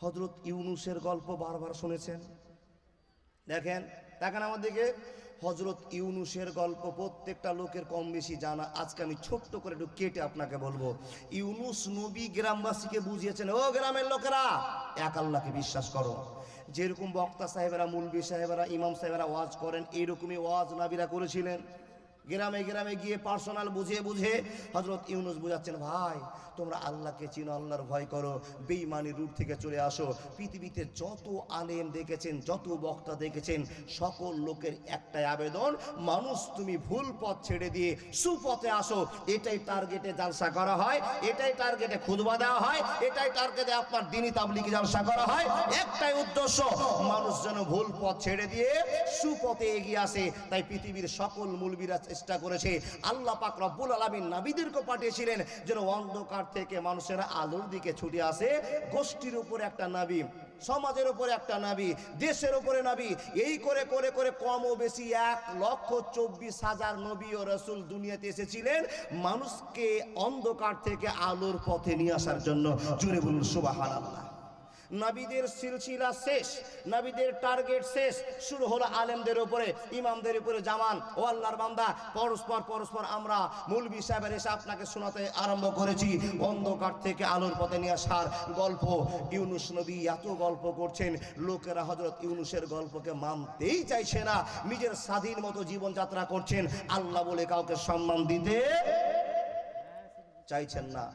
হযরত ইউনুসের গল্প বারবার শুনেছেন। দেখেন আমার দিকে, হযরত ইউনুসের গল্প প্রত্যেকটা লোকের কম বেশি জানা। আজকে আমি ছোট্ট করে একটু কেটে আপনাকে বলবো। ইউনুস নবী গ্রামবাসীকে বুঝিয়েছেন, ও গ্রামের লোকেরা, এক আল্লাহকে বিশ্বাস করো। যেরকম বক্তা সাহেবেরা, মুলবি সাহেবেরা, ইমাম সাহেবেরা ওয়াজ করেন, এইরকমই ওয়াজ নবীরা করেছিলেন। গ্রামে গ্রামে গিয়ে পার্সোনাল বুঝিয়ে বুঝে হযরত ইউনুস বুঝাচ্ছেন, ভাই তোমরা আল্লাহকে চিনো, আল্লাহর ভয় করো, বেঈমানি রূপ থেকে চলে আসো। পৃথিবীতে যত আলেম দেখেছেন, যত বক্তা দেখেছেন, সকল লোকের একটাই আবেদন, মানুষ তুমি ভুল পথ ছেড়ে দিয়ে সুপথে আসো। এটাই টার্গেটে জালসা করা হয়, এটাই টার্গেটে খুতবা দেওয়া হয়, এটাই টার্গেটে আপনার দ্বীনি তাবলীগি জালসা করা হয়। একটাই উদ্দেশ্য, মানুষ যেন ভুল পথ ছেড়ে দিয়ে সুপথে এগিয়ে আসে। তাই পৃথিবীর সকল মুলবিরা চেষ্টা করেছে। আল্লাহ পাক রব্বুল আলামিন নবীদেরকে পাঠিয়েছিলেন যেন অন্ধকার থেকে মানুষেরা আলোর দিকে ছুটে আসে। গোষ্ঠীর উপরে একটা নবী, সমাজের উপরে একটা নবী, দেশের উপরে নবী, এই করে করে করে কম ও বেশি 1,24,000 নবী ও রাসূল দুনিয়াতে এসেছিলেন মানুষকে অন্ধকার থেকে আলোর পথে নিয়ে আসার জন্য। জুড়ে বলুন সুবহানাল্লাহ। নবীদের সিলসিলা শেষ, নবীদের টার্গেট শেষ, শুরু হলো আলেমদের উপরে, ইমামদের উপরে। জামান ও আল্লাহর বান্দা, পরস্পর আমরা মৌলভী সাহেবের এসে আপনাকে শোনাতে আরম্ভ করেছি অন্ধকার থেকে আলোর পথে নিয়ে আসার গল্প। ইউনুস নবী এত গল্প করছেন, লোকেরা হযরত ইউনুসের গল্পকে মানতেই চাইছে না, নিজের স্বাধীন মতো জীবনযাত্রা করছেন, আল্লাহ বলে কাউকে সম্মান দিতে চাইছেন না।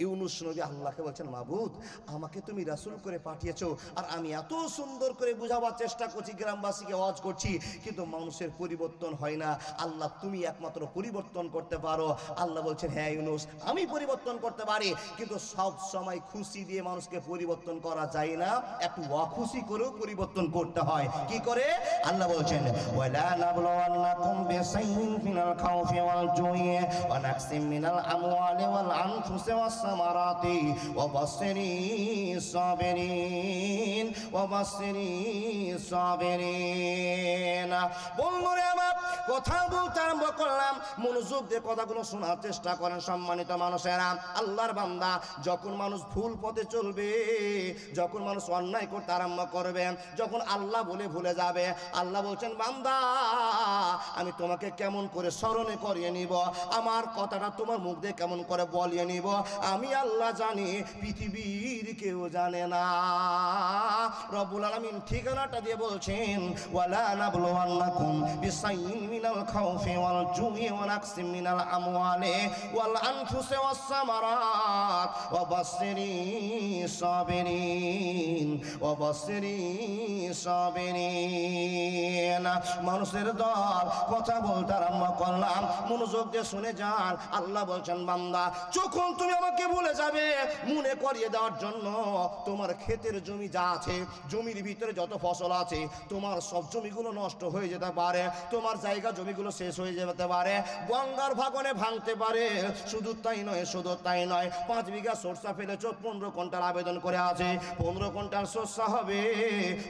ইউনুস নবী আল্লাহকে বলছেন, মাবুদ আমাকে তুমি রাসূল করে পাঠিয়েছো, আর আমি এত সুন্দর করে বুঝাবার চেষ্টা করছি, গ্রামবাসীকে ওয়াজ করছি, কিন্তু মানুষের পরিবর্তন হয় না। আল্লাহ তুমি একমাত্র পরিবর্তন করতে পারো। আল্লাহ বলছেন, হ্যাঁ ইউনুস আমি পরিবর্তন করতে পারি, কিন্তু সব সময় খুশি দিয়ে মানুষকে পরিবর্তন করা যায় না, একটু অখুশি করেও পরিবর্তন করতে হয়। কি করে? আল্লাহ বলছেন, ওয়ালা নাবলুওয়ান্নাকুম বিশাইইন মিনাল খাউফি ওয়াল জুই ওয়া নাকসিম মিনাল আমওয়ালি ওয়াল আনফুসি ওয়াস সামারাতি ওয়া বাশশিরিস সাবিরিন ওয়া বাশশিরিস সাবিরিন। বন্ধুরা আমার, কথা বলতে আরম্ভ করলাম, মনোযোগ দিয়ে কথাগুলো শোনার চেষ্টা করেন সম্মানিত মানুষেরা। আল্লাহর বান্দা, যখন মানুষ ভুল পথে চলবে, যখন মানুষ অন্যায় করতে আরম্ভ করবে, যখন আল্লাহ বলে ভুলে যাবে, আল্লাহ বলছেন, বান্দা আমি তোমাকে কেমন করে স্মরণে করিয়ে নিব, আমার কথাটা তোমার মুখ দিয়ে কেমন করে বলিয়ে নিব, আমি আল্লাহ জানি, পৃথিবীর কেউ জানে না। রব্বুল আলামিন ঠিকানাটা দিয়ে বলছেন, ওয়ালা নাবলুওয়ান্নাকুম বিশাইইন মিনাল খাউফি ওয়াল জুই ওয়া নাকসিম মিনাল আমওয়ালি ওয়াল আনফুসি ওয়াস সামারাত ওয়া বাশশিরিস সাবিরিন ওয়া বাশশিরিস সাবিরিন। মানুষের দল, কথা বলতে আরম্ভ করলাম, মনোযোগ দিয়ে শুনে যান। আল্লাহ বলছেন, বান্দা যখন তুমি আমাকে ভুলে যাবে, মনে করিয়ে দেওয়ার জন্য তোমার ক্ষেতের জমি যা আছে, জমির ভিতরে যত ফসল আছে, তোমার সব জমিগুলো নষ্ট হয়ে যেতে পারে, তোমার জায়গা জমিগুলো শেষ হয়ে যেতে পারে, গঙ্গার ভাগনে ভাঙতে পারে। শুধু তাই নয়, 5 বিঘা সরষা ফেলেছো, 15 কুইন্টাল আবেদন করে আছে, 15 কুইন্টাল সরষা হবে,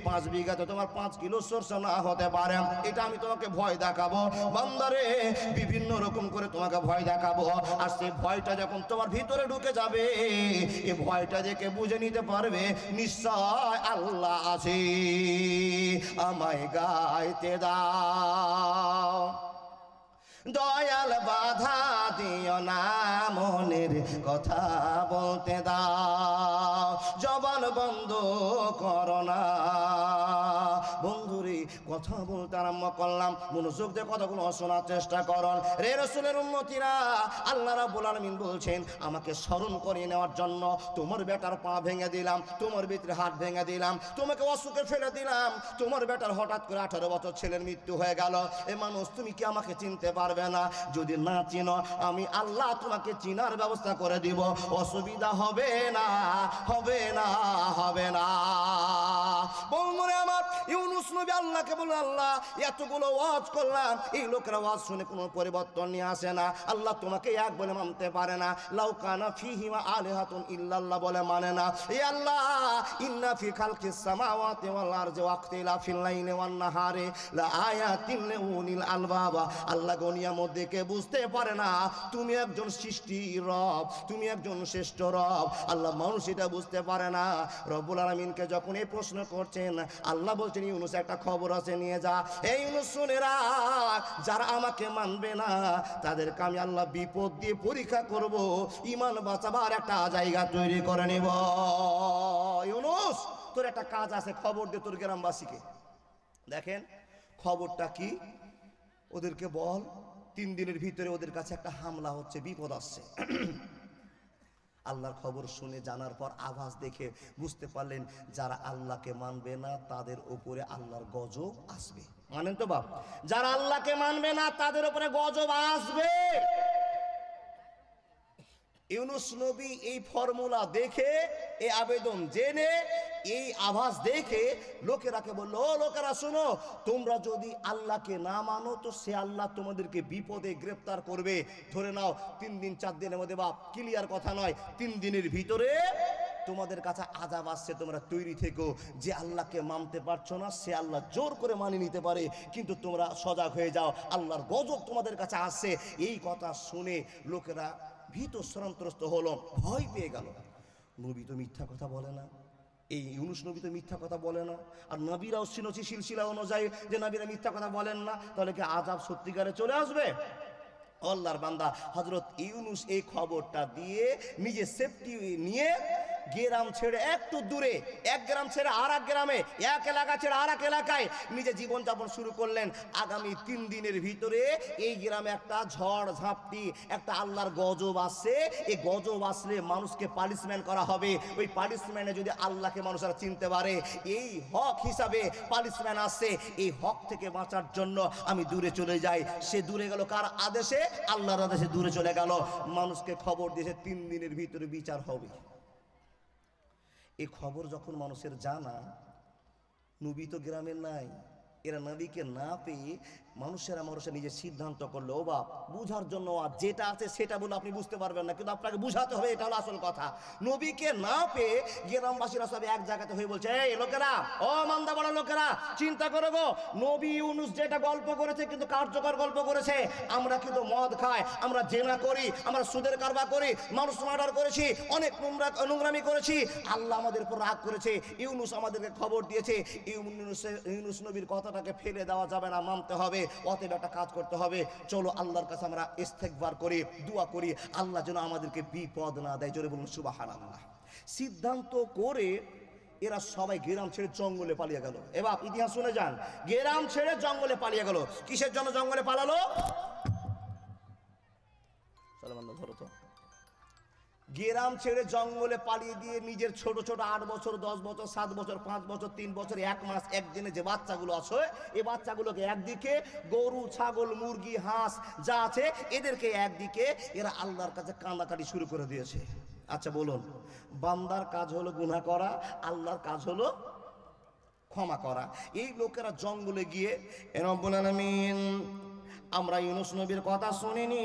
5 বিঘাতে তোমার 5 কিলো সরষা না হতে পারে। এটা আমি তোমাকে ভয় দেখাবো বান্দারে, বিভিন্ন রকম করে তোমাকে ভয় দেখাবো। আর সেই ভয়টা যখন তোমার ভিতরে ঢুকে যাবে, এই ভয়টা দেখে বুঝে নিতে পারবে নিশ্চয় আল্লাহ আছে, আমায় গাইতে দাও। দয়াল বাধা দিও না, মনের কথা বলতে দাও, জবান বন্ধ করো না। বন্ধুরে, কথা বলতে আরম্ভ করলাম, মনোযোগ দিয়ে কথাগুলো শোনার চেষ্টা করুন। রে রাসূলের উম্মতিরা, আল্লাহ রাব্বুল আলামিন বলছেন, আমাকে স্মরণ করিয়ে নেওয়ার জন্য তোমার বেটার পা ভেঙে দিলাম, তোমার ভিতরে হাত ভেঙে দিলাম, তোমাকে অসুখে ফেলে দিলাম, তোমার বেটার হঠাৎ করে 18 বছর ছেলের মৃত্যু হয়ে গেল। এ মানুষ, তুমি কি আমাকে চিনতে পারবে না? যদি না চিনো, আমি আল্লাহ তোমাকে চিনার ব্যবস্থা করে দিব, অসুবিধা হবে না, হবে না, হবে না। বন্ধুরা আমার, ইউনুস নবী নবী আল্লাহকে বলল, আল্লাহ এতগুলো ওয়াজ করলাম, এই লোকেরা ওয়াজ শুনে কোনো পরিবর্তন নিয়ে আসে না, আল্লাহ তোমাকে এক বলে মানতে পারে না, লাউ কানা ফীহিমা আলিহাতুন ইল্লাল্লাহ বলে মানে না। এ আল্লাহ, ইন্না ফি খালকিস সামাওয়াতি ওয়াল আরদি ওয়া ইখতিলাফিল লাইলি ওয়ান নাহারি লা আয়াতিন লিউলিল আলবাব। আল্লাহ গনিয়ার মধ্যে কে বুঝতে পারে না তুমি একজন সৃষ্টি রব, তুমি একজন শ্রেষ্ঠ রব। আল্লাহ মানুষ এটা বুঝতে পারে না। রব্বুল আলামিনকে যখন এই প্রশ্ন করছেন, আল্লাহ বলছেন, ইউনুস একটা খবর আছে, নিয়ে যা। এই ইউনুস শুনে রাখ, যারা আমাকে মানবে না তাদেরকে আমি আল্লাহ বিপদ দিয়ে পরীক্ষা করব, ঈমান বাঁচাবার একটা জায়গা তৈরি করে নেব। ইউনুস, তোর একটা কাজ আছে, খবর দে তোর গ্রামবাসীকে। দেখেন খবরটা কি, ওদেরকে বল 3 দিনের ভিতরে ওদের কাছে একটা হামলা হচ্ছে, বিপদ আসছে। আল্লাহর খবর শুনে জানার পর আভাস দেখে বুঝতে পারলেন যারা আল্লাহকে মানবে না তাদের উপরে আল্লাহর গজব আসবে। মানেন তো বাপ? যারা আল্লাহকে মানবে না তাদের উপরে গজব আসবে। ইউনুস নবী এই ফর্মুলা দেখে, এই আবেদন জেনে, এই আভাস দেখে লোকেরাকে বলল, ও লোকেরা শোনো, তোমরা যদি আল্লাহকে না মানো তো সে আল্লাহ তোমাদেরকে বিপদে গ্রেফতার করবে। ধরে নাও 3 দিন 4 দিনের মধ্যে, বাপ ক্লিয়ার কথা নয়, 3 দিনের ভিতরে তোমাদের কাছে আযাব আসছে, তোমরা তৈরি থেকো। যে আল্লাহকে মানতে পারছো না সে আল্লাহ জোর করে মানিয়ে নিতে পারে, কিন্তু তোমরা সজাগ হয়ে যাও, আল্লাহর গজব তোমাদের কাছে আসছে। এই কথা শুনে লোকেরা ভীত সন্ত্রস্ত হলো, ভয় পেয়ে গেল। নবী তো মিথ্যা কথা বলে না, এই ইউনুস নবী তো মিথ্যা কথা বলে না, আর নবীরাও শুনেছি সিলসিলা অনুযায়ী যে নবীরা মিথ্যা কথা বলেন না, তাহলে কি আযাব সত্যিকারে চলে আসবে? আল্লাহর বান্দা হযরত ইউনুস এই খবরটা দিয়ে নিজে সেফটি নিয়ে গ্রাম ছেড়ে একটু দূরে, 1 গ্রাম ছেড়ে আর 1 গ্রামে, 1 এলাকা ছেড়ে আর 1 এলাকায় নিজে জীবনযাপন শুরু করলেন। আগামী 3 দিনের ভিতরে এই গ্রামে একটা ঝড় ঝাপটি, একটা আল্লাহর গজব আসছে। এই গজব আসলে মানুষকে পানিশমেন্ট করা হবে। ওই পানিশমেন্টে যদি আল্লাহকে মানুষরা চিনতে পারে, এই হক হিসাবে পানিশমেন্ট আসছে। এই হক থেকে বাঁচার জন্য আমি দূরে চলে যাই। সে দূরে গেল কার আদেশে? আল্লাহর আদেশে দূরে চলে গেল। মানুষকে খবর দিয়েছে 3 দিনের ভিতরে বিচার হবে। এই খবর যখন মানুষের জানা, নবী তো গ্রামের নাই, এরা নবীকে না পেয়ে মানুষেরা নিজের সিদ্ধান্ত করলো, ও বাপ বুঝার জন্য যেটা আছে সেটা বলে আপনি বুঝতে পারবেন না, কিন্তু আপনাকে বুঝাতে হবে, এটা হলো আসল কথা। নবীকে না পেয়ে গ্রামবাসীরা সব এক জায়গাতে হয়ে বলছে, এই লোকেরা, ও মান্দা বড় লোকেরা, চিন্তা করো গো, নবী ইউনুস যেটা গল্প করেছে কিন্তু কার্যকর গল্প করেছে। আমরা কিন্তু মদ খাই, আমরা জেনা করি, আমরা সুদের কারবার করি, মানুষ মার্ডার করেছি, অনেক নোংরামি করেছি, আল্লাহ আমাদের উপর রাগ করেছে। ইউনুস আমাদেরকে খবর দিয়েছে, ইউনুস নবীর কথাটাকে ফেলে দেওয়া যাবে না, মানতে হবে। অতএব একটা কাজ করতে হবে, চলো আল্লাহর কাছে আমরা ইস্তেগফার করি, দোয়া করি, আল্লাহ যেন আমাদেরকে বিপদ না দেয়। জোরে বলুন সুবহানাল্লাহ। সিদ্ধান্ত করে এরা সবাই গ্রাম ছেড়ে জঙ্গলে পালিয়ে গেল। এবার ইতিহাস শুনে যান, গ্রাম ছেড়ে জঙ্গলে পালিয়ে গেল। কিসের জন্য জঙ্গলে পালালো? ধরো তো, গ্রাম ছেড়ে জঙ্গলে পালিয়ে দিয়ে নিজের ছোট ছোট 8 বছর, 10 বছর, 7 বছর, 5 বছর, 3 বছর, 1 মাস, 1 দিনে যে বাচ্চাগুলো আছে, এই বাচ্চাগুলোকে একদিকে, গরু, ছাগল, মুরগি, হাঁস যা আছে এদেরকে একদিকে, এরা আল্লাহর কাছে কান্নাকাটি শুরু করে দিয়েছে। আচ্ছা বলুন, বান্দার কাজ হলো গুনাহ করা, আল্লাহর কাজ হলো ক্ষমা করা। এই লোকেরা জঙ্গলে গিয়ে, রব্বুল আলামিন, আমরা ইউনুস নবীর কথা শুনিনি,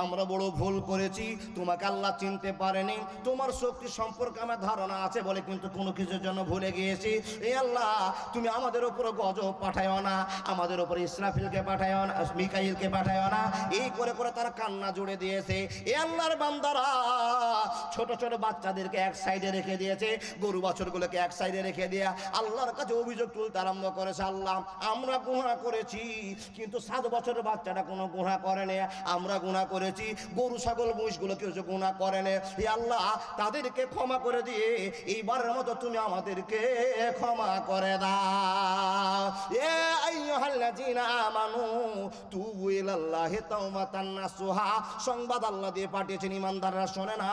আমরা বড় ভুল করেছি, তোমাকে আল্লাহ চিনতে পারেনি, তোমার শক্তি সম্পর্কে আমার ধারণা আছে বলে কিন্তু কোনো কিছুর জন্য ভুলে গিয়েছি। এ আল্লাহ, তুমি আমাদের উপর গজব পাঠায়ও না, আমাদের উপর ইসরাফিলকে পাঠায়ও না, মিকাইলকে পাঠায়ও না। এই করে করে তারা কান্না জুড়ে দিয়েছে। এ আল্লাহর বান্দারা ছোট ছোট বাচ্চাদেরকে এক সাইডে রেখে দিয়েছে, গরু বাছুরগুলোকে এক সাইডে রেখে দিয়ে আল্লাহর কাছে অভিযোগ তুলতে আরম্ভ করেছে, আল্লাহ আমরা গুনাহ করেছি, কিন্তু 7 বছরের বাচ্চাটা কোনো গুনাহ করে না, আমরা গুনাহ করেছি, গরু ছাগল মহিষগুলো কেউ গুনাহ করে না। হে আল্লাহ, তাদেরকে ক্ষমা করে দিয়ে এইবারের মতো তুমি আমাদেরকে ক্ষমা করে দাও। এ আইয়ুহাল্লাযীনা আমানু তুবু ইলাল্লাহি তাওবাতান নাসুহা, সংবাদ আল্লাহ দিয়ে পাঠিয়েছেন, ঈমানদাররা শোনে না,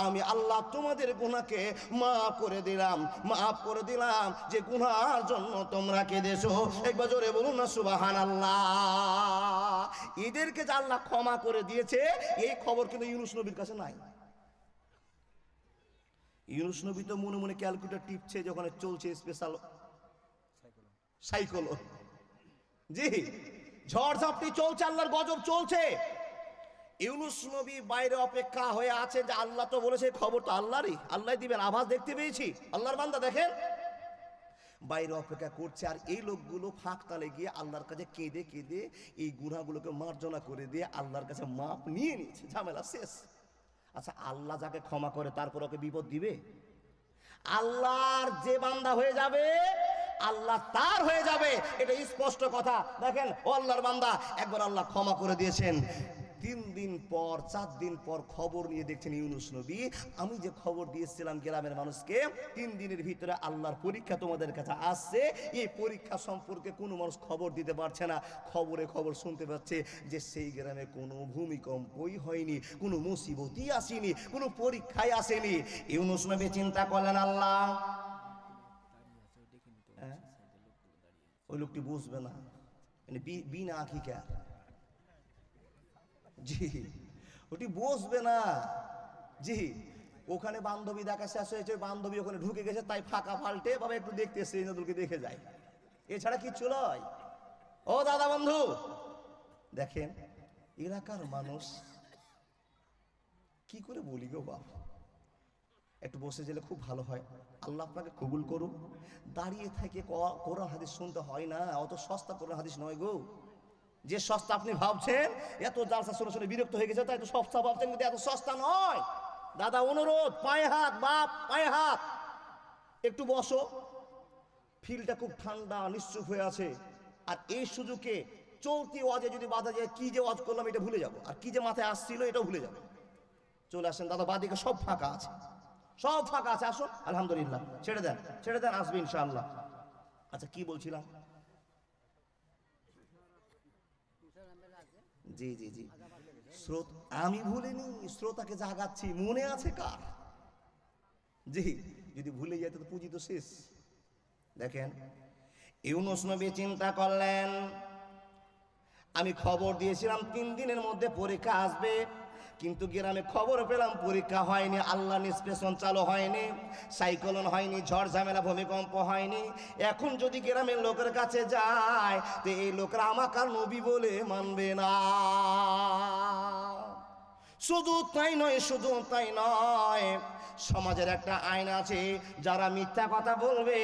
আমি আল্লাহ তোমাদের গুনাহকে মাফ করে দিলাম, মাফ করে দিলাম। যে গুনার জন্য তোমরা কেঁদেছো, একবার জোরে বলুন না সুবহানাল্লাহ। এদেরকে যে আল্লাহ ক্ষমা করে দিয়েছে, এই খবর কিন্তু ইউনুস নবীর কাছে নাই। ইউনুস নবী তো মনে মনে ক্যালকুলেটর টিপছে, যখন চলছে স্পেশাল সাইক্লোন, জি ঝড় ঝাপটি চলছে, আল্লাহর গজব চলছে। ইউনূস নবী বাইরে অপেক্ষা হয়ে আছে যে আল্লাহ তো বলেছে, খবর তো আল্লাহরই, আল্লাহ দিবেন, আভাস দেখতে পেয়েছি। আল্লাহর বান্দা দেখেন বাইরে অপেক্ষা করছে, আর এই লোকগুলো ফাঁক তালে গিয়ে আল্লাহর কাছে কেঁদে কেঁদে এই গুনাহগুলোকে মার্জনা করে দিয়ে আল্লাহর কাছে মাপ নিয়ে নিয়েছে, ঝামেলা শেষ। আচ্ছা, আল্লাহ যাকে ক্ষমা করে তারপর ওকে বিপদ দিবে? আল্লাহর যে বান্দা হয়ে যাবে আল্লাহ তার হয়ে যাবে, এটা স্পষ্ট কথা। দেখেন ও আল্লাহর বান্দা, একবার আল্লাহ ক্ষমা করে দিয়েছেন, 3 দিন পর 4 দিন পর খবর নিয়ে দেখছেন ইউনূস নবী, আমি যে খবর দিয়েছিলাম গ্রামের মানুষকে 3 দিনের ভিতরে আল্লাহর পরীক্ষা তোমাদের কাছে আসছে, এই পরীক্ষা সম্পর্কে কোনো মানুষ খবর দিতে পারছে না। খবরে খবর শুনতে পাচ্ছে যে সেই গ্রামে কোনো ভূমিকম্পই হয়নি, কোনো মুসিবতই আসেনি, কোনো পরীক্ষাই আসেনি। ইউনূস নবী চিন্তা করলেন, আল্লাহ ওই লোকটি বুঝবে না, মানে বিনা আঁকিকার, জি ওটি বসবে না, জি ওখানে বান্ধবী দেখা শেষ হয়েছে, বান্ধবী ওখানে ঢুকে গেছে, তাই ফাঁকা পাল্টে বাবা একটু দেখতে এসছে, নদুলকে দেখে যায়, এছাড়া কিচ্ছু নয়। ও দাদা বন্ধু দেখেন, এলাকার মানুষ কি করে বলি গো বাপ, একটু বসে গেলে খুব ভালো হয়, আল্লাহ আপনাকে কবুল করুক। দাঁড়িয়ে থেকে কোরআন হাদিস শুনতে হয় না, অত সস্তা কোরআন হাদিস নয় গো। যে সস্তা আপনি ভাবছেন, এত জালসা শুনে শুনে বিরক্ত হয়ে গেছে তাই এত সস্তা ভাবছেন, কিন্তু এত সস্তা নয়। দাদা অনুরোধ, পায়ে হাত, বাপ পায়ে হাত, একটু বসো, ফিলটা খুব ঠান্ডা নিশ্চুপ হয়ে আছে, আর এই সুযোগে চলতি ওয়াজে যদি বাধা যায়, কি যে ওয়াজ করলাম এটা ভুলে যাবো, আর কি যে মাথায় আসছিল এটাও ভুলে যাবো। চলে আসেন দাদা, বাদিকে সব ফাঁকা আছে, সব ফাঁকা আছে, আসুন। আলহামদুলিল্লাহ, ছেড়ে দেন ছেড়ে দেন, আসবে ইনশাআল্লাহ। আচ্ছা কি বলছিলাম, জি জি জি আমি ভুলিনি, শ্রোতাকে জাগাচ্ছি, মনে আছে কার? জি যদি ভুলে যেত তো পুঁজি তো শেষ। দেখেন ইউনূস নবী চিন্তা করলেন, আমি খবর দিয়েছিলাম 3 দিনের মধ্যে পরীক্ষা আসবে, কিন্তু গ্রামে খবর পেলাম পরীক্ষা হয়নি, আল্লাহ নিষ্পেষণ চালু হয়নি, সাইক্লোন হয়নি, ঝড় ঝামেলা ভূমিকম্প হয়নি। এখন যদি গ্রামের লোকের কাছে যায় তো এই লোকরা আমাকে আর নবী বলে মানবে না। শুধু তাই নয়, শুধু তাই নয়, সমাজের একটা আইন আছে, যারা মিথ্যা কথা বলবে,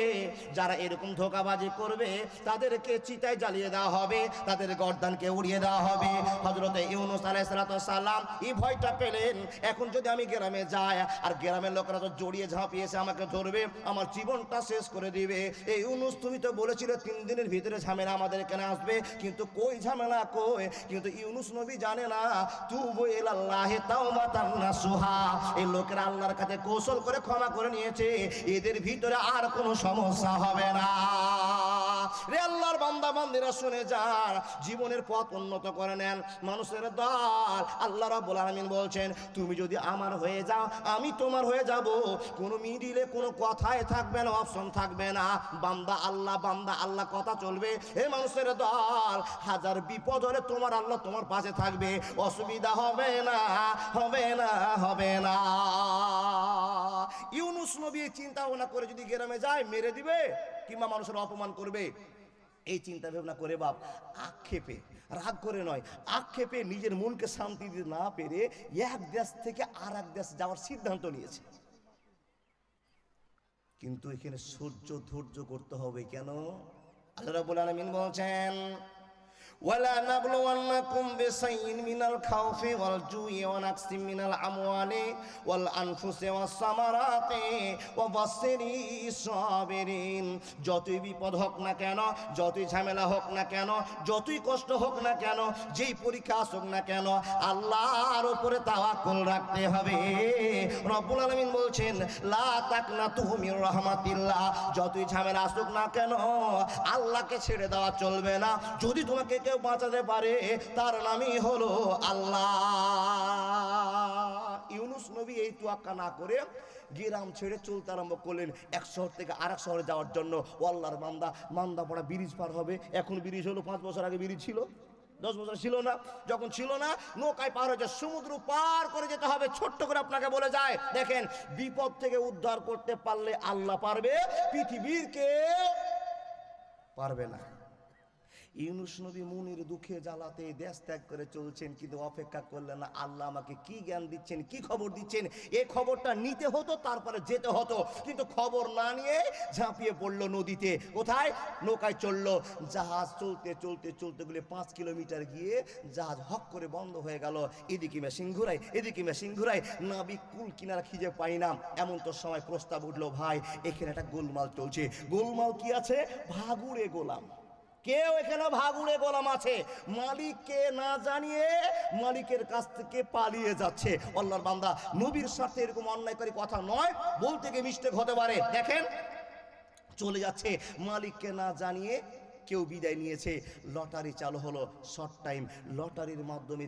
যারা এরকম ধোঁকাবাজি করবে তাদেরকে চিতায় জ্বালিয়ে দেওয়া হবে, তাদের গর্দানকে উড়িয়ে দেওয়া হবে। হযরতে ইউনূস আলাইহিস সালাম এই ভয়টা পেলেন, এখন যদি আমি গ্রামে যাই আর গ্রামের লোকেরা তো জড়িয়ে ঝাঁপিয়েছে আমাকে ধরবে, আমার জীবনটা শেষ করে দিবে। এই ইউনূস তুমি তো বলেছিলে 3 দিনের ভিতরে ঝামেলা আমাদের এখানে আসবে, কিন্তু কই ঝামেলা কই? কিন্তু ইউনূস নবী জানে না, তুবু ইলাল্লাহি তাওবাতান নাসুহা, এই লোকেরা আল্লাহর কাছে কৌশল করে ক্ষমা করে নিয়েছে, এদের ভিতরে আর কোনো সমস্যা হবে না। রে আল্লাহর বান্দা বান্দিরা শুনে যান, জীবনের পথ উন্নত করে নেন। মানুষের দল আল্লাহ রাব্বুল আলামিন বলছেন, তুমি যদি আমার হয়ে যাও আমি তোমার হয়ে যাব, কোনো মিডিলে কোনো কথাই থাকবে না, অপশন থাকবে না, বান্দা আল্লাহ কথা চলবে। হে মানুষের দল, হাজার বিপদ হলে তোমার আল্লাহ তোমার পাশে থাকবে, অসুবিধা হবে না, হবে না, হবে না। ইউনূস নবী চিন্তা ভাবনা করে যদি গ্রামে যায় মেরে দিবে কিংবা মানুষের অপমান করবে, এই চিন্তা ভাবনা করে বাপ আক্ষেপে, রাগ করে নয়, আক্ষেপে নিজের মনকে শান্তি দিতে না পেরে এক দেশ থেকে আর এক দেশ যাওয়ার সিদ্ধান্ত নিয়েছে। কিন্তু এখানে ধৈর্য করতে হবে। কেন? আল্লাহ রাব্বুল আলামিন বলছেন, ওয়ালা নাবলুওয়ান্নাকুম বিশাইইন মিনাল খাউফি ওয়াল জুই ওয়া নাকসিম মিনাল আমওয়ালি ওয়াল আনফুসি ওয়াস সামারাতি ওয়া বাশশিরিস সাবিরিন। যতই বিপদ হোক না কেন, যতই ঝামেলা হোক না কেন, যতই কষ্ট হোক না কেন, যেই পরীক্ষা আসুক না কেন, আল্লাহর উপরে তাওয়াক্কুল রাখতে হবে। রব্বুল আলামিন বলছেন, লা তাকনাতু মির রাহমাতিল্লাহ, যতই ঝামেলা আসুক না কেন আল্লাহকে ছেড়ে দেওয়া চলবে না। যদি তোমাকে কেউ বাঁচাতে পারে তার নামই হলো আল্লাহ। ইউনূস নবী এই তোয়াক্কা না করে গ্রাম ছেড়ে চলতে আরম্ভ করলেন এক শহর থেকে আরেক শহরে যাওয়ার জন্য। ও আল্লাহর মান্দা পড়া ব্রিজ পার হবে, এখন ব্রিজ হলো, 5 বছর আগে ব্রিজ ছিল, 10 বছর ছিল না। যখন ছিল না, নৌকায় পার হয়েছে, সমুদ্র পার করে যেতে হবে। ছোট্ট করে আপনাকে বলে যায়, দেখেন বিপদ থেকে উদ্ধার করতে পারলে আল্লাহ পারবে, পৃথিবীর কে পারবে না। ইউনুস নবী মুনির দুঃখে জ্বালাতে দেশ ত্যাগ করে চলছেন, কিন্তু অপেক্ষা করলেন না। আল্লাহ আমাকে কি জ্ঞান দিচ্ছেন, কি খবর দিচ্ছেন, এই খবরটা নিতে হতো, তারপরে যেতে হতো। কিন্তু খবর না নিয়ে ঝাঁপিয়ে পড়লো নদীতে। কোথায়? নৌকায় চললো। জাহাজ চলতে চলতে চলতে গেলে 5 কিলোমিটার গিয়ে জাহাজ হক করে বন্ধ হয়ে গেল। এদিকে মেশিন ঘুরাই, এদিকে মেশিন ঘুরাই, নাবিক কুল কিনারা খিজে পাই না। এমন তো সময় প্রস্তাব উঠলো, ভাই এখানে একটা গোলমাল চলছে। গোলমাল কি আছে? ভাগুড়ে গোলাম। কেউ এখানে ভাগুড়ে গোলাম আছে, মালিককে না জানিয়ে মালিকের কাছ থেকে পালিয়ে যাচ্ছে। আল্লাহর বান্দা, নবীর সাথে এরকম অন্যায়কারী কথা নয়, বলতে গিয়ে মিস্টেক হতে পারে। দেখেন চলে যাচ্ছে, মালিককে না জানিয়ে কেউ বিদায় নিয়েছে। লটারি চালু হলো, শর্ট টাইম। লটারির মাধ্যমে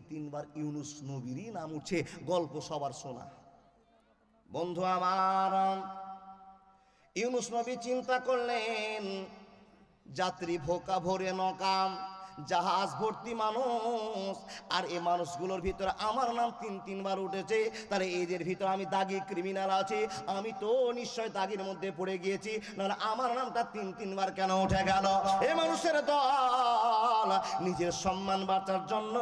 তিনবার ইউনুস নবীরই নাম উঠছে। গল্প সবার শোনা। বন্ধু আমার, ইউনুস নবী চিন্তা করলেন, যাত্রী ভোকা ভরে নকাম, জাহাজ ভর্তি মানুষ, আর এই মানুষগুলোর ভিতরে আমার নাম তিনবার উঠেছে, তাহলে এদের ভিতরে আমি দাগি ক্রিমিনাল আছি, আমি তো নিশ্চয় দাগির মধ্যে পড়ে গিয়েছি, নাহলে আমার নামটা তিনবার কেন উঠে গেল? এ মানুষের দল নিজের সম্মান বাঁচার জন্য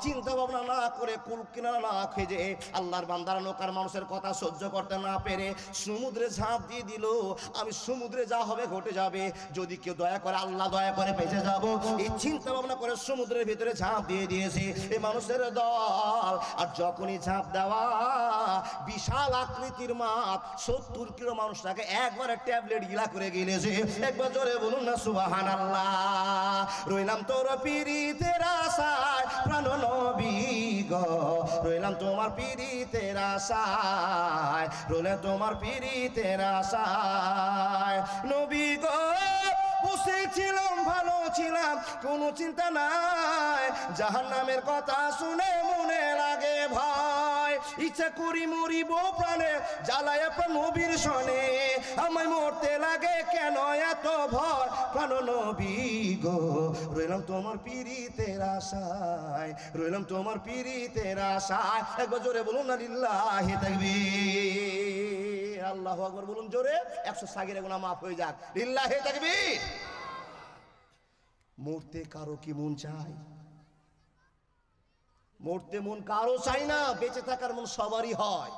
চিন্তা ভাবনা না করে, কুল কিনারা না খুঁজে, আল্লাহর বান্দারা নৌকার মানুষের কথা সহ্য করতে না পেরে সমুদ্রে ঝাঁপ দিয়ে দিল। আমি সমুদ্রে যা হবে ঘটে যাবে, যদি কেউ দয়া করে আল্লাহ দয়া করে বেঁচে যাবো, এই চিন্তা ভাবনা করে সমুদ্রের ভিতরে ঝাঁপ দিয়ে দিয়েছে এই মানুষের দল। আর যখনই ঝাঁপ দেওয়া, বিশাল আকৃতির মাছ 70 কিলো মানুষটাকে একবারে ট্যাবলেট গিলা করে গিলেছে। একবার জোরে বলুন না সুবহানাল্লাহ। রইলাম তোর পীড়িতের আশায় প্রাণ নবী গো, রইলাম তোমার পীড়িতের আশায়, রইলাম তোমার পীড়িতের আশায় নবী গো। বসেছিলাম, ভালো ছিলাম, কোনো চিন্তা নাই, জাহান্নামের কথা শুনে মনে লাগে ভয়, ইচ্ছা করি মরিব প্রাণে জ্বালায় নবীর সনে, আমায় মরতে লাগে কেন এত ভয়, প্রাণ নবী গো, রইলাম তোমার পীড়িতের আশায়, রইলাম তোমার পীড়িতের আশায়। একবার জোরে বলুন না লিল্লাহি তাকবীর। আল্লাহু আকবার বলুন জোরে, 100 সাগিরা গুনাহ মাফ হয়ে যাক। লিল্লাহি তাকবীর। মরতে কারো কি মন চাই? মরতে মন কারো চাই না, বেঁচে থাকার মন সবারই হয়,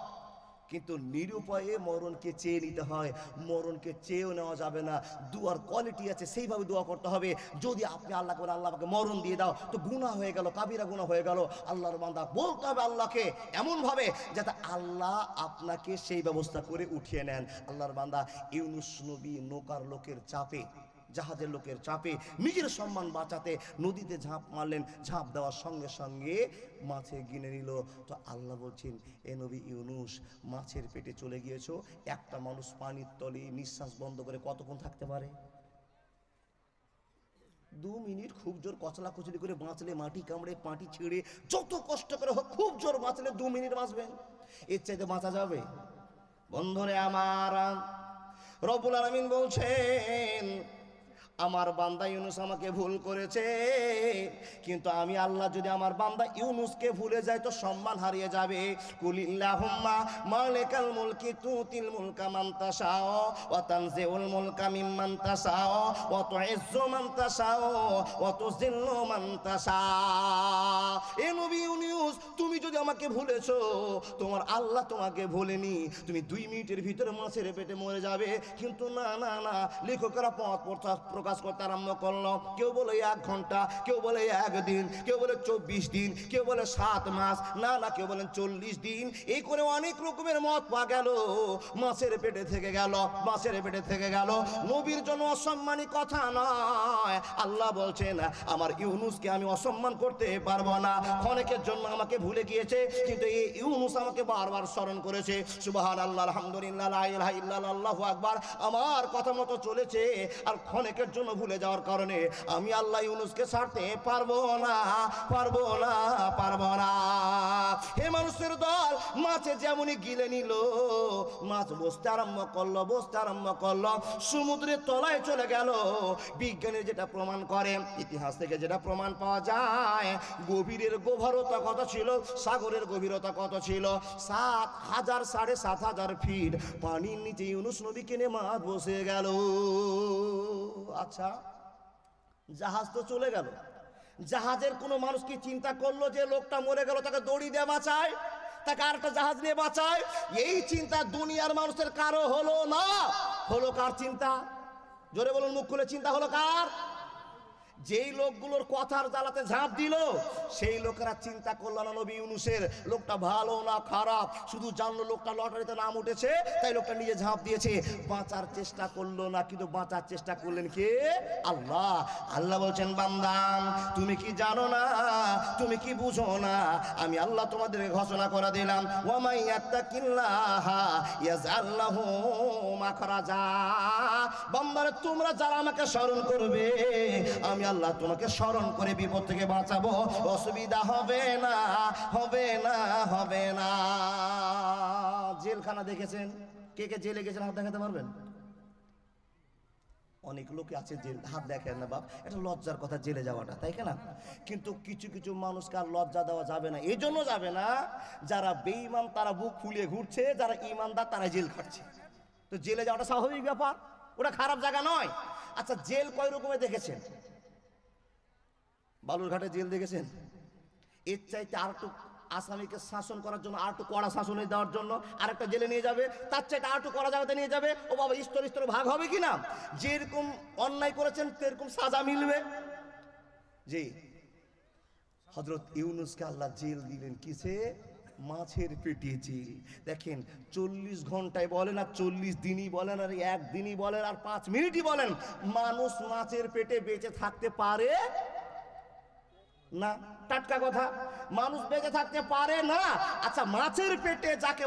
কিন্তু নিরুপায়ে মরণকে চেয়ে নিতে হয়। মরণকে চেয়েও নেওয়া যাবে না, দুয়ার কোয়ালিটি আছে, সেইভাবে দোয়া করতে হবে। যদি আপনি আল্লাহকে বলেন আল্লাহ আমাকে মরণ দিয়ে দাও, তো গুনাহ হয়ে গেল, কাবিরা গুনাহ হয়ে গেল। আল্লাহর বান্দা বলতে হবে আল্লাহকে এমনভাবে যাতে আল্লাহ আপনাকে সেই ব্যবস্থা করে উঠিয়ে নেন। আল্লাহর বান্দা ইউনুস নবী নৌকার লোকের চাপে, জাহাজের লোকের চাপে নিজের সম্মান বাঁচাতে নদীতে ঝাঁপ মারলেন। ঝাঁপ দেওয়ার সঙ্গে সঙ্গে মাছে গিনে নিল। তো আল্লাহ বলছেন, এ নবী ইউনুস, মাছের পেটে চলে গিয়েছো। একটা মানুষ পানির তলে নিঃশ্বাস বন্ধ করে কতক্ষণ থাকতে পারে? 2 মিনিট। খুব জোর কচলা কচলি করে বাঁচলে, মাটি কামড়ে পাটি ছিঁড়ে যত কষ্ট করে হোক, খুব জোর বাঁচলে 2 মিনিট বাঁচবেন। এর চাইতে বাঁচা যাবে? বন্ধুরে আমার, রব্বুল আলামিন বলছেন, আমার বান্দা ইউনুস আমাকে ভুল করেছে, কিন্তু আমি আল্লাহ যদি আমার বান্দা ইউনুসকে ভুলে যায় তো সম্মান হারিয়ে যাবে। কুলিল্লাহুম্মা মালিকাল মুলকি তুতিল মুলকা মান তাশাও ওয়া তানজিউল মুলকা মিম্মান তাশাও ওয়া তুইজ্জু মান তাশাও ওয়া তুযিল্লু মান তাশা। এ নবী ইউনুস, তুমি যদি আমাকে ভুলেছো, তোমার আল্লাহ তোমাকে ভুলেনি। তুমি 2 মিনিটের ভিতরে মাছের পেটে মরে যাবে। কিন্তু না না না, লেখকেরা পথ প্রকাশ করতে আরম্ভ করলো। কেউ বলে 1 ঘন্টা, কেউ বলে 1 দিন, কেউ বলে 24 দিন, কেউ বলে 7 মাস, না না কেউ বলেন 40 দিন। এই করে অনেক রকমের মত পাওয়া গেল। মাছের পেটে থেকে গেল, মাছের পেটে থেকে গেল। নবীর জন্য অসম্মানী কথা নয়। আল্লাহ বলছেন, আমার ইউনুসকে আমি অসম্মান করতে পারবো না। অনেকের জন্য আমাকে ভুলে গিয়েছে, কিন্তু এই ইউনুস আমাকে বারবার স্মরণ করেছে। সুবহানাল্লাহ, আলহামদুলিল্লাহ, লা ইলাহা ইল্লাল্লাহ, আল্লাহু আকবার। আমার কথা মতো চলেছে। আর অনেকের জন্য ভুলে যাওয়ার কারণে আমি আল্লাহ ইউনুসকে ছাড়তে পারবো না, পারবো না, পারবো না। হে মানুষের দল, মাছে যেমনই গিলে নিল, মাছ বসতে আরম্ভ করলো, বসতে আরম্ভ করলো, সমুদ্রের তলায় চলে গেল। বিজ্ঞানের যেটা প্রমাণ করে, ইতিহাস থেকে যেটা প্রমাণ পাওয়া যায়, গভীরের গভীরতা কত ছিল, সাগরের গভীরতা কত ছিল? 7,000 7,500 ফিট পানির নিচে ইউনুস নবী কেনে মাছ বসে গেল। আচ্ছা জাহাজ তো চলে গেল, জাহাজের কোনো মানুষ কি চিন্তা করলো যে লোকটা মরে গেল তাকে দড়ি দিয়ে বাঁচায়, তাকে আরেকটা জাহাজ নিয়ে বাঁচায়? এই চিন্তা দুনিয়ার মানুষের কারো হলো না। হলো কার চিন্তা? জোরে বলুন, মুখ খুলে, চিন্তা হলো কার? যেই লোকগুলোর কথার জ্বালাতে ঝাঁপ দিল সেই লোকেরা চিন্তা করলো না নবী ইউনূসের লোকটা ভালো না খারাপ, শুধু জানলো লোকটা লটারিতে নাম উঠেছে তাই লোকটা নিজে ঝাঁপ দিয়েছে, বাঁচার চেষ্টা করলো না। কিন্তু বাঁচার চেষ্টা করলেন কে? আল্লাহ। আল্লাহ বলছেন, বান্দা তুমি কি জানো না, তুমি কি বুঝো না, আমি আল্লাহ তোমাদেরকে ঘোষণা করে দিলাম, ওয়া মান ইয়াত্তাকিল্লাহা ইয়াজআল লাহু মাখরাজা। বান্দারে তোমরা যারা আমাকে স্মরণ করবে আমি আল্লাহ তোমাকে স্মরণ করে বিপদ থেকে বাঁচাবো, অসুবিধা হবে না, হবে না, হবে না। জেলখানা দেখেছেন? কে কে জেলে গেছেন হাত দেখাতে পারবেন? অনেক লোকে আছে জেল, হাত দেখেন না বাপ, এটা লজ্জার কথা জেলে যাওয়াটা, তাই না? কিন্তু কিছু কিছু মানুষকে আর লজ্জা দেওয়া যাবে না। এই জন্য যাবে না, যারা বেঈমান তারা বুক ফুলিয়ে ঘুরছে, যারা ঈমানদার তারা জেল খাটছে। তো জেলে যাওয়াটা স্বাভাবিক ব্যাপার, ওটা খারাপ জায়গা নয়। আচ্ছা জেল কয় রকমের দেখেছেন? বালুরঘাটে জেল দেখেছেন? এর চাইতে আর একটু আসামিকে শাসন করার জন্য, আর একটু কড়া শাসনে দেওয়ার জন্য আরেকটা জেলে নিয়ে যাবে, তার চাইতে আর একটু কড়া জায়গাতে নিয়ে যাবে। ও বাবা, স্তর স্তর ভাগ হবে কি না? যেরকম অন্যায় করেছেন সেরকম সাজা মিলবে। জি, হযরত ইউনূসকে আল্লাহ জেল দিলেন কিসে? মাছের পেটে জেল। দেখেন 40 ঘন্টায় বলেন আর 40 দিনই বলেন আর একদিনই বলেন আর 5 মিনিটই বলেন, মানুষ মাছের পেটে বেঁচে থাকতে পারে না। টাটকা কথা, মানুষ বেঁচে থাকতে পারে না। আচ্ছা মাছের পেটে যাকে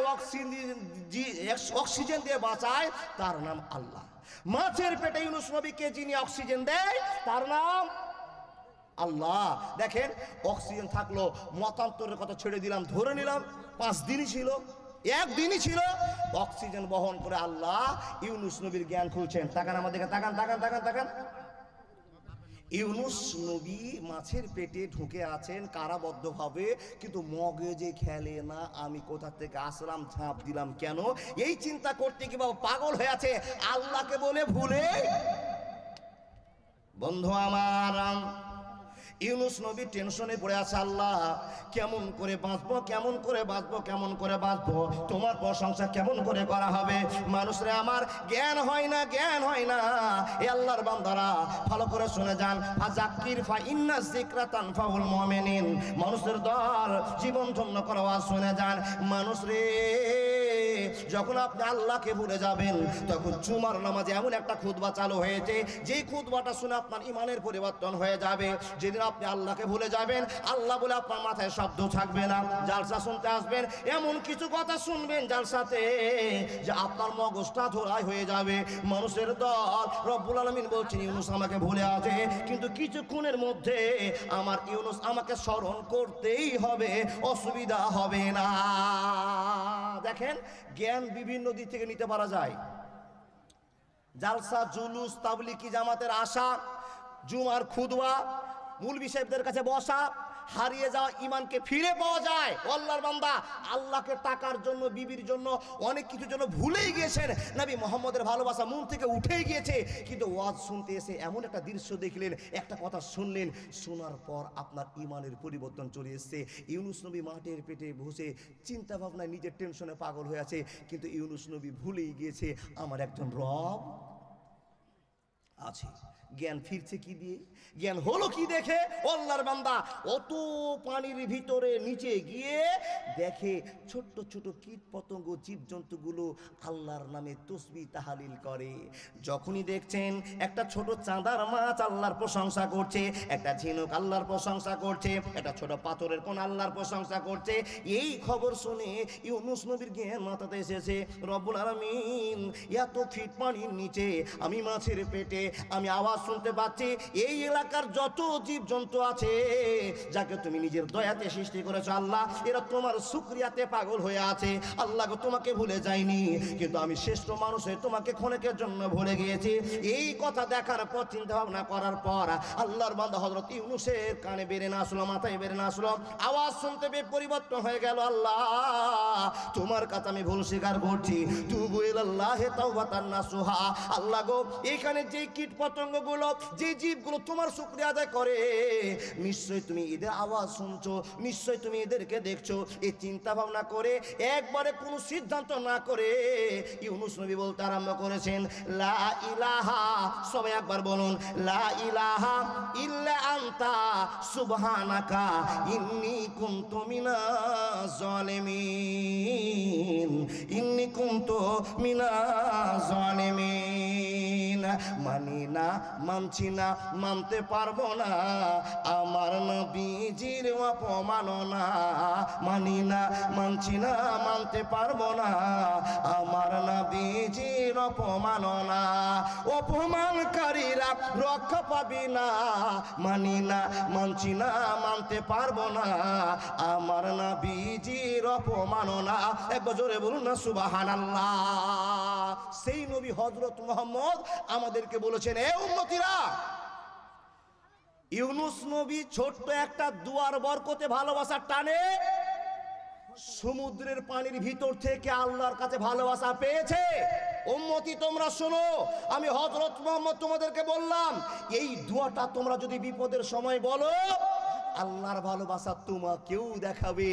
অক্সিজেন দিয়ে বাঁচায় তার নাম আল্লাহ। মাছের পেটে ইউনূস নবীকে যিনি অক্সিজেন দেয় তার নাম আল্লাহ। দেখেন অক্সিজেন থাকলো, মতান্তরের কথা ছেড়ে দিলাম, ধরে নিলাম 5 দিনই ছিল, একদিনই ছিল, অক্সিজেন বহন করে আল্লাহ ইউনূস নবীর জ্ঞান খুলছেন। তাকান আমাদেরকে, তাকান তাকান তাকান তাকান। ইউনূস নবী মাছের পেটে ঢুকে আছেন কারাবদ্ধভাবে, কিন্তু মগজে খেলে না আমি কোথা থেকে আসলাম, ঝাঁপ দিলাম কেন, এই চিন্তা করতে কি বাবা পাগল হয়ে আছে আল্লাহকে বলে ভুলে। বন্ধু আমার, ইউনূস নবী টেনশনে পড়ে আছে, আল্লাহ কেমন করে বাঁচবো, কেমন করে বাঁচবো, কেমন করে বাঁচবো, তোমার প্রশংসা কেমন করে করা হবে। মানুষরে আমার জ্ঞান হয় না, জ্ঞান হয় না। এ আল্লাহর বান্দারা ভালো করে শুনে যান, ফাযাক্কির ফা ইন্না যিকরা তানফাউল মুমিনিন। মানুষের দল জীবন ধন্য করা ওয়াজ শুনে যান। মানুষ রে, যখন আপনি আল্লাহকে ভুলে যাবেন তখন জুমার নামাজে এমন একটা খুতবা চালু হয়েছে, যেই খুতবাটা শুনে আপনার ইমানের পরিবর্তন হয়ে যাবে। যেদিন আপনি আল্লাহকে ভুলে যাবেন, আল্লাহ বলে আপনার মাথায় শব্দ থাকবে না, জালসা শুনতে আসবেন এমন কিছু কথা শুনবেন জালসাতে যে আপনার মগজটা ধরাই হয়ে যাবে। মানুষের দল রব্বুল আলামিন বলছেন ইউনূস আমাকে ভুলে আছে, কিন্তু কিছুক্ষণের মধ্যে আমার ইউনূস আমাকে স্মরণ করতেই হবে, অসুবিধা হবে না। দেখেন জ্ঞান বিভিন্ন দিক থেকে নিতে পারা যায়। জালসা, জুলুস, তাবলিগি জামাতের আশা, জুমার খুতবা, মৌলভী সাহেবদের কাছে বসা, হারিয়ে যাওয়া ইমানকে ফিরে পাওয়া যায়। আল্লাহর বান্দা আল্লাহকে টাকার জন্য, বিবির জন্য, অনেক কিছুর জন্য ভুলেই গিয়েছেন, নবী মুহাম্মদের ভালোবাসা মন থেকে উঠেই গিয়েছে, কিন্তু ওয়াজ শুনতে এসে এমন একটা দৃশ্য দেখলেন, একটা কথা শুনলেন, শোনার পর আপনার ইমানের পরিবর্তন চলে এসেছে। ইউনূস নবী মাঠের পেটে বসে চিন্তা ভাবনায় নিজের টেনশনে পাগল হয়ে আছে, কিন্তু ইউনূস নবী ভুলেই গিয়েছে আমার একজন রব আছে। জ্ঞান ফিরছে কি দিয়ে? জ্ঞান হলো কি দেখে? আল্লাহর বান্দা অত পানির ভিতরে নিচে গিয়ে দেখে ছোট্ট ছোট কীট পতঙ্গ, জীবজন্তুগুলো আল্লাহর নামে তসবিহ তাহলিল করে। যখনই দেখছেন একটা ছোট চাঁদার মাছ আল্লাহর প্রশংসা করছে, একটা ঝিনুক আল্লাহর প্রশংসা করছে, একটা ছোট পাথরের কোন আল্লাহর প্রশংসা করছে, এই খবর শুনে ইউনূস নবীর জ্ঞান মাথাতে এসেছে, রব্বুল আলামিন এত ফিট পানির নিচে আমি মাছের পেটে আমি আওয়াজ শুনতে পাচ্ছি, এই এলাকার যত জীবজন্তু আছে যাকে তুমি নিজের দয়াতে সৃষ্টি করেছো আল্লাহ, এরা তোমার শুকরিয়াতে পাগল হয়ে আছে। আল্লাহ গো তোমাকে ভুলে যাইনি, কিন্তু আমি শ্রেষ্ঠ মানুষ হয়ে তোমাকে ক্ষণিকের জন্য ভুলে গিয়েছি। এই কথা দেখার পর, চিন্তা ভাবনা করার পর আল্লাহর বান্দা হযরত ইউনূসের কানে বেরে না আসলো, মাথায় বেরে না আসলো, আওয়াজ শুনতে পেয়ে পরিবর্তন হয়ে গেল, আল্লাহ তোমার কাছে আমি ভুল স্বীকার করছি, তুবু ইলাল্লাহি তাওবাতান নাসুহা। আল্লাহ গো এখানে যে কি কীট পতঙ্গগুলো, যে জীবগুলো তোমার শুকরিয়া আদায় করে, নিশ্চয়ই তুমি এদের আওয়াজ শুনছো, নিশ্চয়ই তুমি এদেরকে দেখছো। এই চিন্তা ভাবনা করে একবারে কোনো সিদ্ধান্ত না করে ইউনুস নবী বলতে আরম্ভ করেছেন, লা ইলাহা, সবাই একবার বলুন, লা ইলাহা ইল্লা আনতা সুবহানাকা ইন্নী কুনতু মিনাজ জালিমিন, ইন্নী কুনতু মিনাজ জালিমিন। মানি না, মানছি না, মানতে পারবো না আমার নবীজির অপমাননা। মানি না, মানছি না, মানতে পারবো না আমার নবীজির অপমাননা। অপমানকারীরা রক্ষা পাবি না। মানি না, মানছি না, মানতে পারবো না আমার নবীজির অপমাননা। একবার জোরে বলুন না সুবহানাল্লাহ। সেই নবী হযরত মুহাম্মদ আমাদেরকে বলেছেন, এ উম্মতিরা, ইউনুস নবী ছোট্ট একটা দুয়ার বরকতে ভালোবাসার টানে সমুদ্রের পানির ভিতর থেকে আল্লাহর কাছে ভালোবাসা পেয়েছে। উম্মতি তোমরা শোনো, আমি হযরত মুহাম্মদ তোমাদেরকে বললাম, এই দোয়াটা তোমরা যদি বিপদের সময় বলো, আল্লাহর ভালোবাসা তোমাকেও দেখাবে,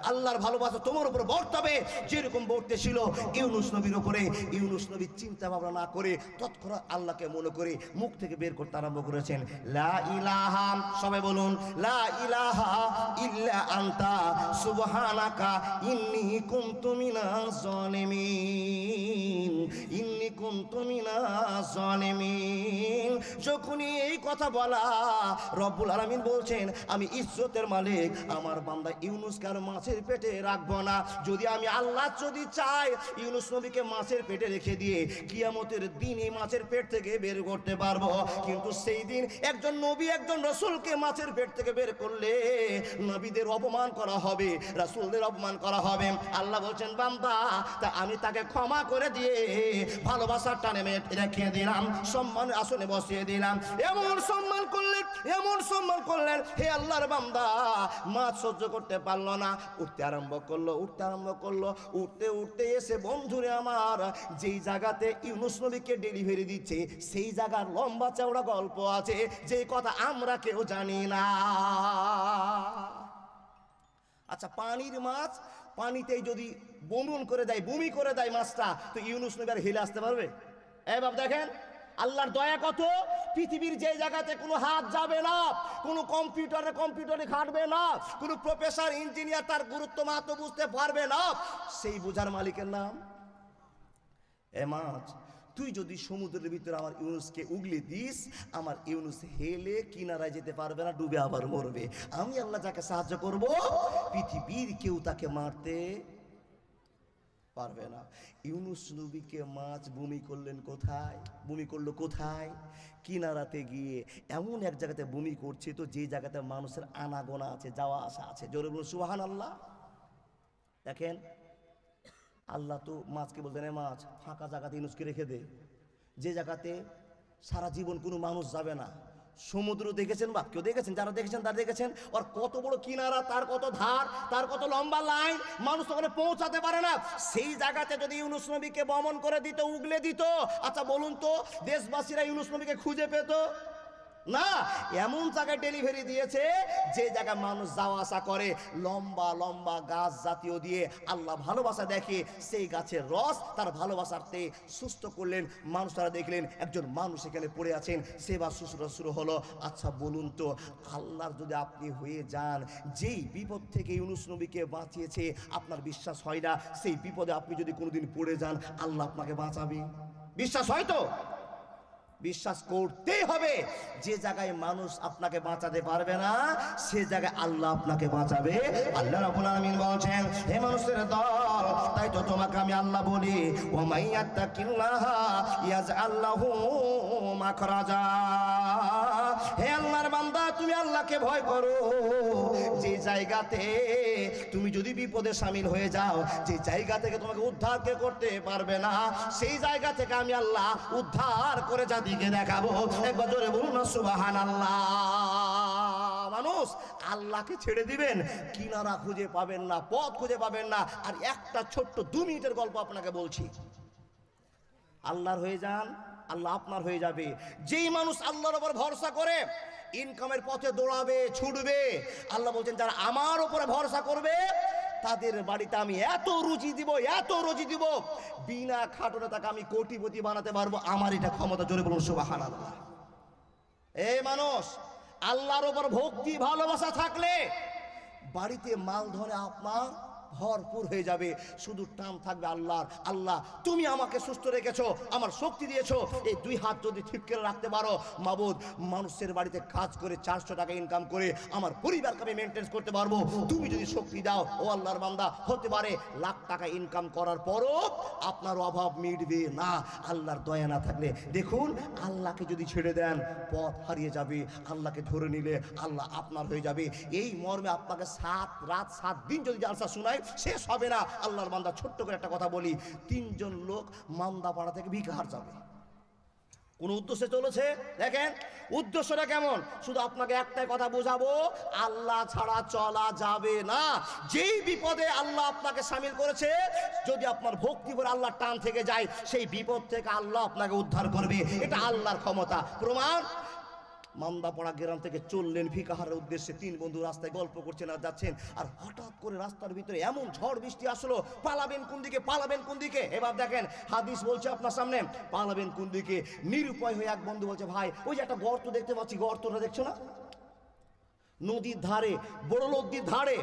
আল্লাহর ভালোবাসা তোমার উপর বর্তাবে, যেরকম বর্তেছিল ইউনুস নবীর উপরে। ইউনুস নবী চিন্তা ভাবনা না করে তৎক্ষণাৎ আল্লাহকে মনে করে মুখ থেকে বের করতে আরম্ভ করেছেন, লা ইলাহা, সবাই বলুন, লা ইলাহা ইল্লা আনতা সুবহানাকা ইন্নী কুনতু মিনাজ জালিমিন, ইন্নী কুনতু মিনাজ জালিমিন। যখনই এই কথা বলা, রব্বুল আলামিন বলছেন, আমি ইজ্জতের মালিক, আমার বান্দা ইউনুসকে আর মাছের পেটে রাখবো না। যদি আমি আল্লাহ যদি চাই ইউনুস নবীকে মাছের পেটে রেখে দিয়ে কিয়ামতের দিন এই মাছের পেট থেকে বের করতে পারবো, কিন্তু সেই দিন একজন নবী একজন রাসূলকে মাছের পেট থেকে বের করলে নবীদের অপমান করা হবে, রাসূলদের অপমান করা হবে। আল্লাহ বলছেন, বান্দা, তা আমি তাকে ক্ষমা করে দিয়ে ভালোবাসার টানে রেখে দিলাম, সম্মানের আসনে বসিয়ে দিলাম। এমন সম্মান করলেন, এমন সম্মান করলেন, হে আল্লাহর বান্দা মাছ সহ্য করতে পারলো না, উঠতে আরম্ভ করলো, উঠতে আরম্ভ করলো, উঠতে উঠতে এসে বন্ধুরে আমার যেই জায়গাতে ইউনুস নবীকে ডেলিভারি দিচ্ছে সেই জায়গার লম্বা চওড়া গল্প আছে, যে কথা আমরা কেউ জানি না। আচ্ছা, পানির মাছ পানিতেই যদি বমি করে দেয় মাছটা, তো ইউনুস নবী আর হেলে আসতে পারবে? এই বাপ দেখেন আল্লাহর দয়া কত। পৃথিবীর যে জায়গাতে কোনো হাত যাবে না, কোনো কম্পিউটারে খাটবে না, কোনো প্রফেসর ইঞ্জিনিয়ার তার গুরুত্ব মাত্র বুঝতে পারবে না, সেই বোঝার মালিকের নাম এ মাছ। তুই যদি সমুদ্রের ভিতরে আমার ইউনুসকে উগলে দিস, আমার ইউনুস হেলে কিনারায় যেতে পারবে না, ডুবে আবার মরবে। আমি আল্লাহ যাকে সাহায্য করব, পৃথিবীর কেউ তাকে মারতে পারবে না। ইউনুস নবীকে মাছ বমি করলেন কোথায়? বমি করলো কোথায়? কিনারাতে গিয়ে। এমন এক জায়গাতে বমি করছে তো যে জায়গাতে মানুষের আনাগোনা আছে, যাওয়া আসা আছে। জোরে বলুন সুবহানাল্লাহ। দেখেন আল্লাহ তো মাছকে বলতেন, মাছ ফাঁকা জায়গাতে ইউনুসকে রেখে দে, যে জায়গাতে সারা জীবন কোনো মানুষ যাবে না। সমুদ্র দেখেছেন বা কেউ দেখেছেন? যারা দেখেছেন তারা দেখেছেন ওর কত বড় কিনারা, তার কত ধার, তার কত লম্বা লাইন, মানুষ ওখানে পৌঁছাতে পারে না। সেই জায়গাতে যদি ইউনুস নবীকে বমন করে দিত, উগলে দিত, আচ্ছা বলুন তো দেশবাসীরা ইউনুস নবীকে খুঁজে পেত না? এমন জায়গায় ডেলিভারি দিয়েছে যে জায়গায় মানুষ যাওয়া আসা করে, লম্বা লম্বা গাছ জাতীয় দিয়ে আল্লাহ ভালোবাসা দেখে, সেই গাছের রস তার ভালোবাসাতে সুস্থ করলেন। মানুষ তারা দেখলেন একজন মানুষ এখানে পড়ে আছেন, সেবা শুশ্রূষা শুরু হলো। আচ্ছা বলুন তো, আল্লাহর যদি আপনি হয়ে যান, যেই বিপদ থেকে ইউনুস নবীকে বাঁচিয়েছে আপনার বিশ্বাস হয় না, সেই বিপদে আপনি যদি কোনোদিন পড়ে যান, আল্লাহ আপনাকে বাঁচাবে? বিশ্বাস হয় তো? বিশ্বাস করতেই হবে। যে জায়গায় মানুষ আপনাকে বাঁচাতে পারবে না, সে জায়গায় আল্লাহ আপনাকে বাঁচাবে। আল্লাহ রাব্বুল আলামিন বলছেন, হে মানুষের দল, তাই তো তোমাকে আমি আল্লাহ বলি, ওয়া মাইয়াত্তাকিল্লাহা ইয়াজআল লাহু মাখরাজা। হে আল্লাহর বান্দা, তুমি আল্লাহকে ভয় করো। যে জায়গাতে তুমি যদি বিপদে শামিল হয়ে যাও, যে জায়গা থেকে তোমাকে উদ্ধার কে করতে পারবে না, সেই জায়গা থেকে আমি আল্লাহ উদ্ধার করে জাতিকে দেখাবো। একবার জোরে বলুন না সুবহানাল্লাহ। মানুষ আল্লাহকে ছেড়ে দিবেন, কিনারা খুঁজে পাবেন না, পথ খুঁজে পাবেন না। আর একটা ছোট্ট 2 মিনিটের গল্প আপনাকে বলছি। আল্লাহর হয়ে যান, আল্লাহ আপনার হয়ে যাবে। যেই মানুষ আল্লাহর উপর ভরসা করে ইনকামের পথে দৌড়াবে ছুটবে, আল্লাহ বলছেন যারা আমার উপরে ভরসা করবে তাদের বাড়িতে আমি এত রুজি দিব, এত রুজি দিব, বিনা খাটনে তাকে আমি কোটিপতি বানাতে পারবো। আমার এটা ক্ষমতা, জোরে বলুন সুবহানাল্লাহ। এই মানুষ আল্লাহর উপর ভক্তি ভালোবাসা থাকলে বাড়িতে মাল ধরে আপনার ভরপুর হয়ে যাবে। শুধু টান থাকবে আল্লাহর, আল্লাহ তুমি আমাকে সুস্থ রেখেছো, আমার শক্তি দিয়েছো, এই দুই হাত যদি ঠিক করে রাখতে পারো, মাবুদ মানুষের বাড়িতে কাজ করে 400 টাকা ইনকাম করে আমার পরিবারকে আমি মেনটেন করতে পারবো। তুমি যদি শক্তি দাও, ও আল্লাহর বান্দা, হতে পারে লাখ টাকা ইনকাম করার পরও আপনার অভাব মিটবে না আল্লাহর দয়া না থাকলে। দেখুন আল্লাহকে যদি ছেড়ে দেন পথ হারিয়ে যাবে, আল্লাহকে ধরে নিলে আল্লাহ আপনার হয়ে যাবে। এই মর্মে আপনাকে 7 রাত 7 দিন যদি জালসা শোনায় শেষ হবে না। আল্লাহর বান্দা ছোট্ট করে একটা কথা বলি, 3 জন লোক মান্দাপাড়া থেকে ভিকার যাবে, কোন উদ্দেশ্যে চলেছে? দেখেন উদ্দেশ্যটা কেমন। শুধু আপনাকে একটাই কথা বোঝাবো, আল্লাহ ছাড়া চলা যাবে না। যেই বিপদে আল্লাহ আপনাকে শামিল করেছে, যদি আপনার ভক্তি করে আল্লাহ টান থেকে যায়, সেই বিপদ থেকে আল্লাহ আপনাকে উদ্ধার করবে। এটা আল্লাহর ক্ষমতা। প্রমাণ, মান্দাপাড়া গ্রাম থেকে চললেন ভিকাহারের উদ্দেশ্যে। 3 বন্ধু রাস্তায় গল্প করছেন আর যাচ্ছেন, আর হঠাৎ করে রাস্তার ভিতরে এমন ঝড় বৃষ্টি আসলো, পালাবেন কোন দিকে, পালাবেন কোন দিকে। এবার দেখেন হাদিস বলছে আপনার সামনে, পালাবেন কোন দিকে। নিরুপায় হয়ে এক বন্ধু বলছে, ভাই ওই যে একটা গর্ত দেখতে পাচ্ছি, গর্তটা দেখছো না? নদীর ধারে, বড় নদীর ধারে,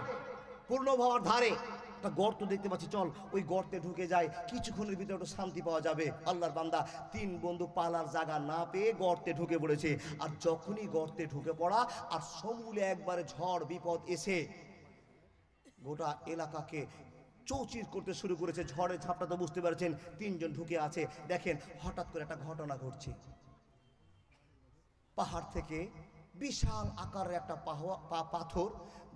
পূর্ণ ভাবার ধারে একটা গর্ত দেখতে পাচ্ছি, চল ওই গর্তে ঢুকে যায়, কিছুক্ষণের ভিতরে একটু শান্তি পাওয়া যাবে। আল্লাহর বান্দা 3 বন্ধু পালার জায়গা না পেয়ে গর্তে ঢুকে পড়েছে। আর যখনই গর্তে ঢুকে পড়া আর সমূলে একবারে ঝড় বিপদ এসে গোটা এলাকাকে চৌচির করতে শুরু করেছে। ঝড়ের ঝাপটা তো বুঝতে পারছেন, 3 জন ঢুকে আছে। দেখেন হঠাৎ করে একটা ঘটনা ঘটছে, পাহাড় থেকে বিশাল আকারের একটা পাথর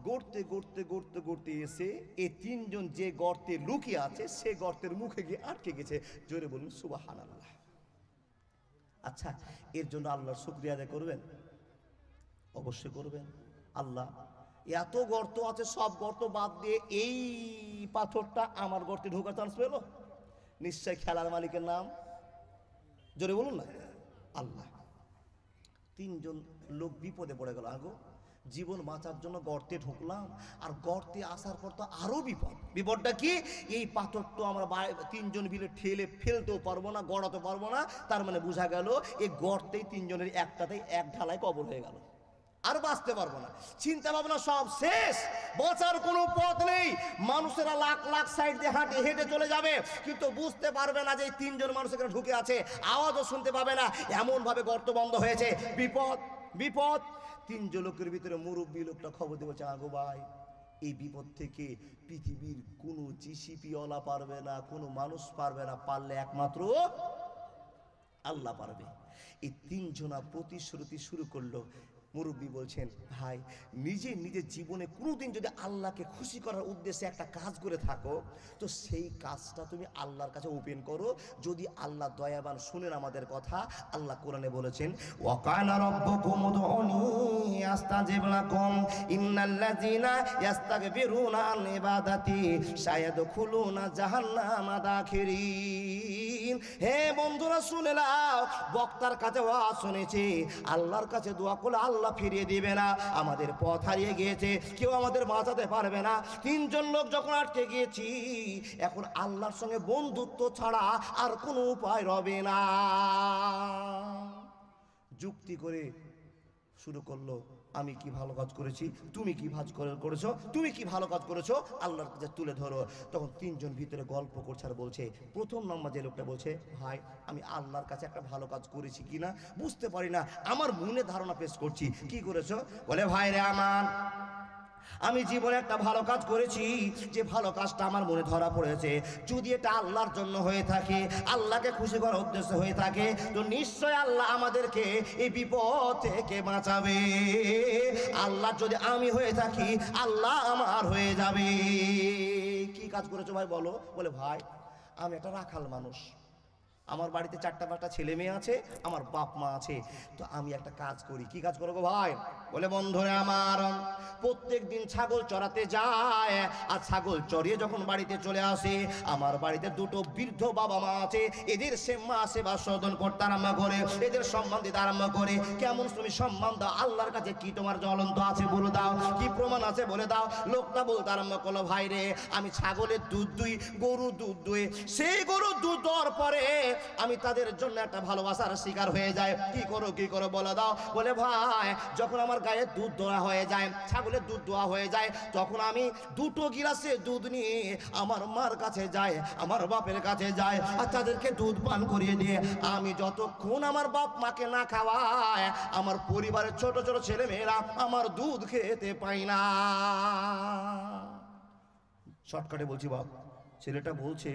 গড়তে গড়তে গড়তে গড়তে এসে এই 3 জন যে গর্তে লুকিয়ে আছে সে গর্তের মুখে গিয়ে আটকে গেছে। জোরে বলুন সুবহানাল্লাহ। আচ্ছা, এর জন্য আল্লাহর শুকরিয়া আদায় করবেন? অবশ্যই করবেন। আল্লাহ এত গর্ত আছে, সব গর্ত বাদ দিয়ে এই পাথরটা আমার গর্তে ঢোকার চান্স পেল, নিশ্চয় খেলার মালিকের নাম জোরে বলুন না, আল্লাহ। 3 জন লোক বিপদে পড়ে গেল। আগো জীবন বাঁচার জন্য গর্তে ঢুকলাম, আর গর্তে আসার পর তো আরো বিপদ। বিপদটা কি? এই পাথর তো আমরা 3 জন মিলে ঠেলে ফেলতেও পারবো না, গড়াতে পারবো না। তার মানে বোঝা গেল এই গর্তেই 3 জনের একটাতেই এক ঢালায় কবর হয়ে গেল, আর বাঁচতে পারবো না। চিন্তা ভাবনা সব শেষ, বাঁচার কোনো পথ নেই। মানুষেরা লাখ লাখ সাইড দিয়ে হেঁটে চলে যাবে, কিন্তু বুঝতে পারবে না যে এই 3 জন মানুষ এখানে ঢুকে আছে, আওয়াজও শুনতে পাবে না, এমন ভাবে গর্ত বন্ধ হয়েছে। বিপদ বিপদ। 3 জন লোকের ভিতরে মুরব্বী লোকটা খবর দিয়ে বলছে, আগো ভাই এই বিপদ থেকে পৃথিবীর কোনো জিসিপিওয়ালা পারবে না, কোনো মানুষ পারবে না, পারলে একমাত্র আল্লাহ পারবে। এই 3 জনা প্রতিশ্রুতি শুরু করলো। মুরব্বী বলছেন, ভাই নিজে নিজের জীবনে কোনোদিন যদি আল্লাহকে খুশি করার উদ্দেশ্যে একটা কাজ করে থাকো, তো সেই কাজটা তুমি আল্লাহর কাছে ওপেন করো। যদি আল্লাহ দয়াবান শুনেন আমাদের কথা, আল্লাহ কোরআনে বলেছেন, ওয়াকানা রাব্বুকুম উদউনি আস্তাজিব লাকুম ইন্নাল্লাযিনা ইস্তাগফিরুনা আন ইবাদাতি সায়াদখুলুনা জাহান্নামা দাখিরিন। হে বন্ধুরা শুনে নাও, বক্তার কাছে ওয়াজ শুনেছি, আল্লাহর কাছে দোয়া করলে আল্লাহ ফিরিয়ে দিবে না। আমাদের পথ হারিয়ে গিয়েছে, কেউ আমাদের বাঁচাতে পারবে না। 3 জন লোক যখন আটকে গিয়েছি, এখন আল্লাহর সঙ্গে বন্ধুত্ব ছাড়া আর কোনো উপায় রবে না। যুক্তি করে শুরু করলো, আমি কি ভালো কাজ করেছি, তুমি কি করেছো, তুমি কি ভালো কাজ করেছো, আল্লাহর কাছে তুলে ধরো। তখন 3 জন ভিতরে গল্প করছে আর বলছে, প্রথম নাম্বার যে লোকটা বলছে, ভাই আমি আল্লাহর কাছে একটা ভালো কাজ করেছি কিনা বুঝতে পারি না, আমার মনে ধারণা পেশ করছি। কি করেছো? বলে, ভাই রে আমার, আমি জীবনে একটা ভালো কাজ করেছি, যে ভালো কাজটা আমার মনে ধরা পড়েছে। যদি এটা আল্লাহর জন্য হয়ে থাকে, আল্লাহকে খুশি করার উদ্দেশ্য হয়ে থাকে, তো নিশ্চয় আল্লাহ আমাদেরকে এই বিপদ থেকে বাঁচাবে। আল্লাহ যদি আমি হয়ে থাকি, আল্লাহ আমার হয়ে যাবে। কি কাজ করেছো ভাই বলো? বলে, ভাই আমি একটা রাখাল মানুষ, আমার বাড়িতে 4টা-5টা ছেলে মেয়ে আছে, আমার বাপ মা আছে, তো আমি একটা কাজ করি। কি কাজ করবো ভাই? বলে বন্ধুরা আমার, প্রত্যেক দিন ছাগল চড়াতে যায়, আর ছাগল চড়িয়ে যখন বাড়িতে চলে আসে, আমার বাড়িতে 2টো বৃদ্ধ বাবা মা আছে, এদের সেবা শোধন করতে আরম্ভ করে, এদের সম্মান দিতে আরম্ভ করে। কেমন তুমি সম্মান দাও? আল্লাহর কাছে কি তোমার জ্বলন্ত আছে বলে দাও, কি প্রমাণ আছে বলে দাও। লোকটা বলতে আরম্ভ করলো, ভাই রে, আমি ছাগলের দুধ দুই, গরুর দুধ দুই, সেই গরুর দুধ দেওয়ার পরে আমি তাদের জন্য একটা ভালোবাসার শিকার হয়ে যায়। কি করো বলে দাও। বলে ভাই, যখন আমার গায়ে দুধ দোয়া হয়ে যায়, ছাগলের দুধ দোয়া হয়ে যায়, তখন আমি 2টো গিলাসে দুধ নিয়ে আমার মার কাছে যাই, আমার বাপের কাছে যাই, আর তাদেরকে দুধ পান করিয়ে দিয়ে আমি যতক্ষণ আমার বাপ মাকে না খাওয়ায়, আমার পরিবারের ছোট ছোট ছেলে মেয়েরা আমার দুধ খেতে পায় না। শর্টকাটে বলছি বাপ, ছেলেটা বলছে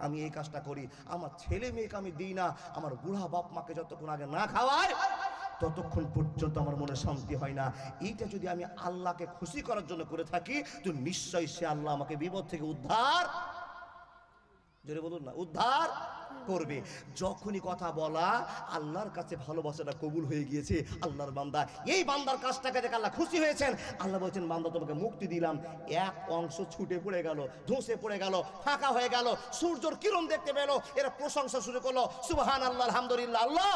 আমি এই কাজটা করি, আমার ছেলে মেয়েকে আমি দিই না, আমার বুড়া বাপ মাকে যতক্ষণ আগে না খাওয়ায় ততক্ষণ পর্যন্ত আমার মনে শান্তি হয় না। এইটা যদি আমি আল্লাহকে খুশি করার জন্য করে থাকি, তো নিশ্চয়ই সে আল্লাহ আমাকে বিপদ থেকে উদ্ধার, জোরে বলুন না, উদ্ধার করবে। যখনই কথা বলা আল্লাহর কাছে ভালোবাসাটা কবুল হয়ে গিয়েছে, আল্লাহর বান্দা এই বান্দার কাজটাকে দেখে আল্লাহ খুশি হয়েছেন। আল্লাহ বলছেন, বান্দা তোমাকে মুক্তি দিলাম। এক অংশ ছুটে পড়ে গেল, ধসে পড়ে গেল, ফাঁকা হয়ে গেল, সূর্যের কিরণ দেখতে পেল, এরা প্রশংসা শুরু করলো, সুবহানাল্লাহ, আলহামদুলিল্লাহ। আল্লাহ,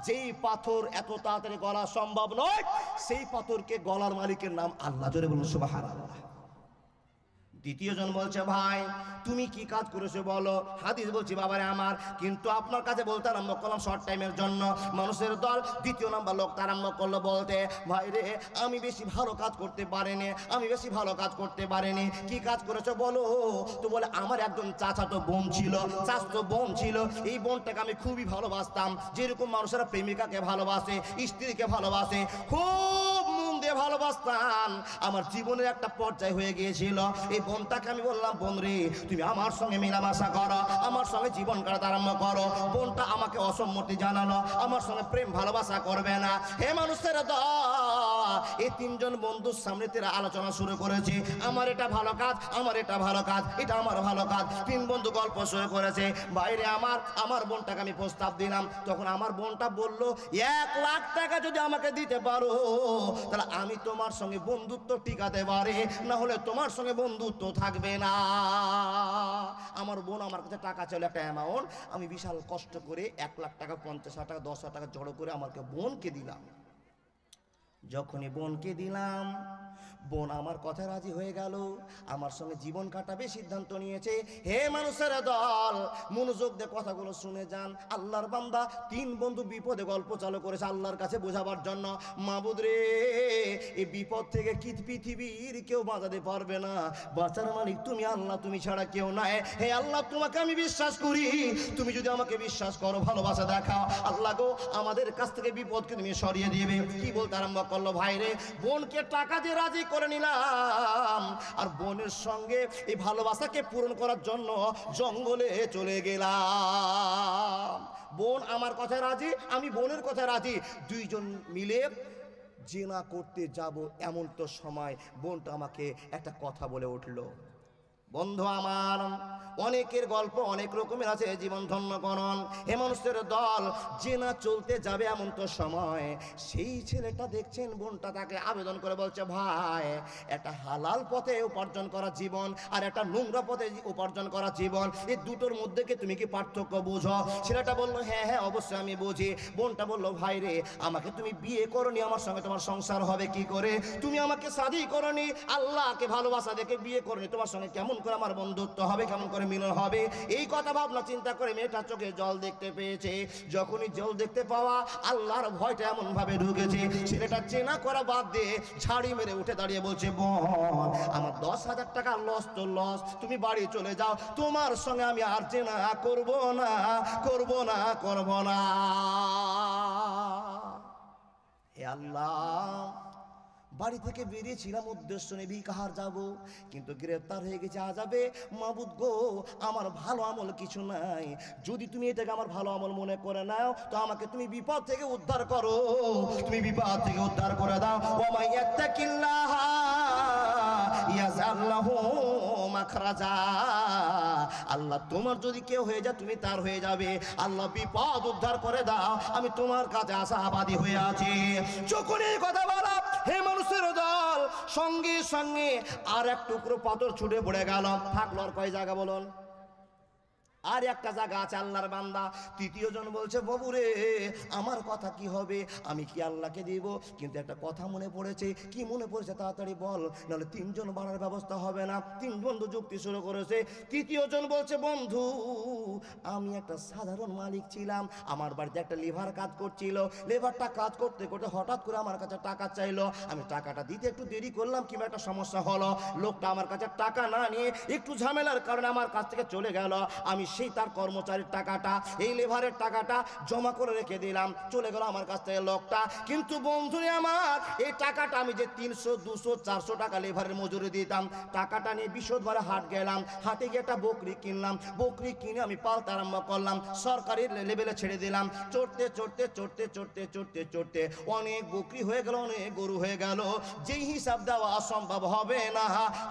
যেই পাথর এত তাড়াতাড়ি গলা সম্ভব নয়, সেই পাথরকে গলার মালিকের নাম আল্লাহ। জোরে বলুন সুবহানাল্লাহ। দ্বিতীয় জন বলছে, ভাই তুমি কি কাজ করেছো বলো। হাদিস বলছি বাবারে আমার, কিন্তু আপনার কাছে বলতে আরম্ভ করলাম শর্ট টাইমের জন্য। মানুষের দল দ্বিতীয় নাম্বার লোক আরম্ভ করলো বলতে, ভাই রে, আমি বেশি ভালো কাজ করতে পারিনি, আমি বেশি ভালো কাজ করতে পারিনি। কি কাজ করেছো বলো। তো বলে, আমার একজন চাচাতো বোন ছিল, এই বোনটাকে আমি খুবই ভালোবাসতাম, যেরকম মানুষেরা প্রেমিকাকে ভালোবাসে, স্ত্রীকে ভালোবাসে, খুব মন দিয়ে ভালোবাসতাম। আমার জীবনের একটা পর্যায় হয়ে গিয়েছিল, এই বোনটাকে আমি বললাম, বোন রে, তুমি আমার সঙ্গে মেলামেশা করো, আমার সঙ্গে জীবন কাটাতে আরম্ভ করো। বোনটা আমাকে অসম্মতি জানালো, আমার সঙ্গে প্রেম ভালোবাসা করবে না। হে মানুষের দল, এই 3 জন বন্ধুর সামনে তারা আলোচনা শুরু করেছে, আমার এটা ভালো কাজ, আমার এটা ভালো কাজ, এটা আমার ভালো কাজ। 3 বন্ধু গল্প শুরু করেছে। বাইরে আমার বোনটাকে আমি প্রস্তাব দিলাম, তখন আমার বোনটা বলল, 1 লাখ টাকা যদি আমাকে দিতে পারো, তাহলে আমি তোমার সঙ্গে বন্ধুত্ব টিকাতে পারি, না হলে তোমার সঙ্গে বন্ধুত্ব থাকবে না। আমার বোন আমার কাছে টাকা চাইল, একটা অ্যামাউন্ট, আমি বিশাল কষ্ট করে 1 লাখ টাকা, 50,000 টাকা, 10,000 টাকা জড়ো করে আমাকে বোনকে দিলাম। যখনই বোনকে দিলাম, বোন আমার কথা রাজি হয়ে গেল, আমার সঙ্গে জীবন কাটাবে সিদ্ধান্ত নিয়েছে। হে মানুষের দল, মনোযোগ দিয়ে কথাগুলো শুনে যান। আল্লাহর বান্দা 3 বন্ধু বিপদে গল্প চালু করেছে আল্লাহর কাছে বোঝাবার জন্য। মাবুদ রে, এই বিপদ থেকে কি পৃথিবীর কেউ বাঁচাতে পারবে না, বাঁচার মালিক তুমি আল্লাহ, তুমি ছাড়া কেউ নাই। হে আল্লাহ, তোমাকে আমি বিশ্বাস করি, তুমি যদি আমাকে বিশ্বাস করো, ভালোবাসা দেখাও, আল্লাহ গো, আমাদের কাছ থেকে বিপদকে তুমি সরিয়ে দিবে। কি বলতে আরম্ভ করলো, ভাই রে, বোনকে টাকা দিয়ে রাজি করে নিলাম, আর বোনের সঙ্গে এই ভালোবাসাকে পূরণ করার জন্য জঙ্গলে চলে গেলাম। বোন আমার কথায় রাজি, আমি বোনের কথায় রাজি, 2 জন মিলে জিনা করতে যাব। এমন তো সময় বোনটা আমাকে একটা কথা বলে উঠলো, বন্ধু আমার, অনেকের গল্প অনেক রকমের আছে, জীবন ধন্যকরণ। হে মানুষের দল, জেনা চলতে যাবে এমন তো সময় সেই ছেলেটা দেখছেন, বোনটা তাকে আবেদন করে বলছে, ভাই, একটা হালাল পথে উপার্জন করা জীবন আর একটা নোংরা পথে উপার্জন করা জীবন, এই দুটোর মধ্যে কি তুমি কি পার্থক্য বুঝো? ছেলেটা বলল, হ্যাঁ হ্যাঁ অবশ্যই আমি বুঝি। বোনটা বলল, ভাই রে, আমাকে তুমি বিয়ে করনি, আমার সঙ্গে তোমার সংসার হবে কি করে? তুমি আমাকে শাদী করনি, আল্লাহকে ভালোবাসা দেখে বিয়ে করনি, তোমার সঙ্গে কেমন করে আমার বন্ধুত্ব হবে, কেমন করে মিলন হবে? এই কথা ভাবনা চিন্তা করে মেয়েটা চোখে জল দেখতে পেয়েছে। যখনই জল দেখতে পাওয়া, আল্লাহর ভয়টা এমন ভাবে ঢুকেছে, ছেলেটা চেনা করা বাদ দিয়ে ঝাড়ি মেরে উঠে দাঁড়িয়ে বলছে, বোন, আমার 10,000 টাকা লস তো লস, তুমি বাড়ি চলে যাও, তোমার সঙ্গে আমি আর চেনা করব না, করব না, করব না। হে আল্লাহ, বাড়ি থেকে বেরিয়েছিলাম উদ্দেশ্য নিয়ে ভিকাহার যাব, কিন্তু গ্রেফতার হয়ে গেছে আযাবে। মাবুদ গো, আমার ভালো আমল কিছু নাই, যদি তুমি এটাকে আমার ভালো আমল মনে করে নাও, তো আমাকে তুমি বিপদ থেকে উদ্ধার করো, তুমি বিপদ থেকে উদ্ধার করে দাও। ওয়া মাইয়াত্তাকিল্লাহ ইয়াজাল্লাহু মাখরাজা। আল্লাহ তোমার যদি কেউ হয়ে যায় তুমি তার হয়ে যাবে। আল্লাহ বিপদ উদ্ধার করে দাও, আমি তোমার কাছে আশাবাদী হয়ে আছি। যখন এই কথা বলা হে মানুষের দল, সঙ্গে সঙ্গে আর এক টুকরো পাথর ছুটে পড়ে গেল। থাকলো আর কয় জায়গা বলুন? আর একটা জায়গা আছে আল্লাহর বান্দা। তৃতীয় জন বলছে বাবু রে আমার কথা কি হবে, আমি কি আল্লাহকে দিব? কিন্তু একটা কথা মনে পড়েছে। কি মনে পড়েছে তাড়াতাড়ি বল, নাহলে তিনজন বাড়ার ব্যবস্থা হবে না। তিন বন্ধু যুক্তি শুরু করেছে। তৃতীয় জন বলছে বন্ধু আমি একটা সাধারণ মালিক ছিলাম, আমার বাড়িতে একটা লেবার কাজ করছিল। লেবারটা কাজ করতে করতে হঠাৎ করে আমার কাছে টাকা চাইলো। আমি টাকাটা দিতে একটু দেরি করলাম, কিংবা একটা সমস্যা হলো, লোকটা আমার কাছে টাকা না নিয়ে একটু ঝামেলার কারণে আমার কাছ থেকে চলে গেল। আমি সেই তার কর্মচারীর টাকাটা, এই লেবারের টাকাটা জমা করে রেখে দিলাম, চলে গেল আমার কাছ থেকে লোকটা। কিন্তু বন্ধুরে আমার এই টাকাটা আমি যে 300 200 400 টাকা লেবারের মজুরি দিতাম, টাকাটা নিয়ে বিশদভাবে হাট গেলাম। হাটে গিয়ে একটা বকরি কিনলাম। বকরি কিনে আমি পালতে আরম্ভ করলাম, সরকারি লেভেলে ছেড়ে দিলাম। চড়তে চড়তে চড়তে চড়তে চড়তে চড়তে অনেক বকরি হয়ে গেল, অনেক গরু হয়ে গেল। যেই হিসাব দেওয়া অসম্ভব হবে না,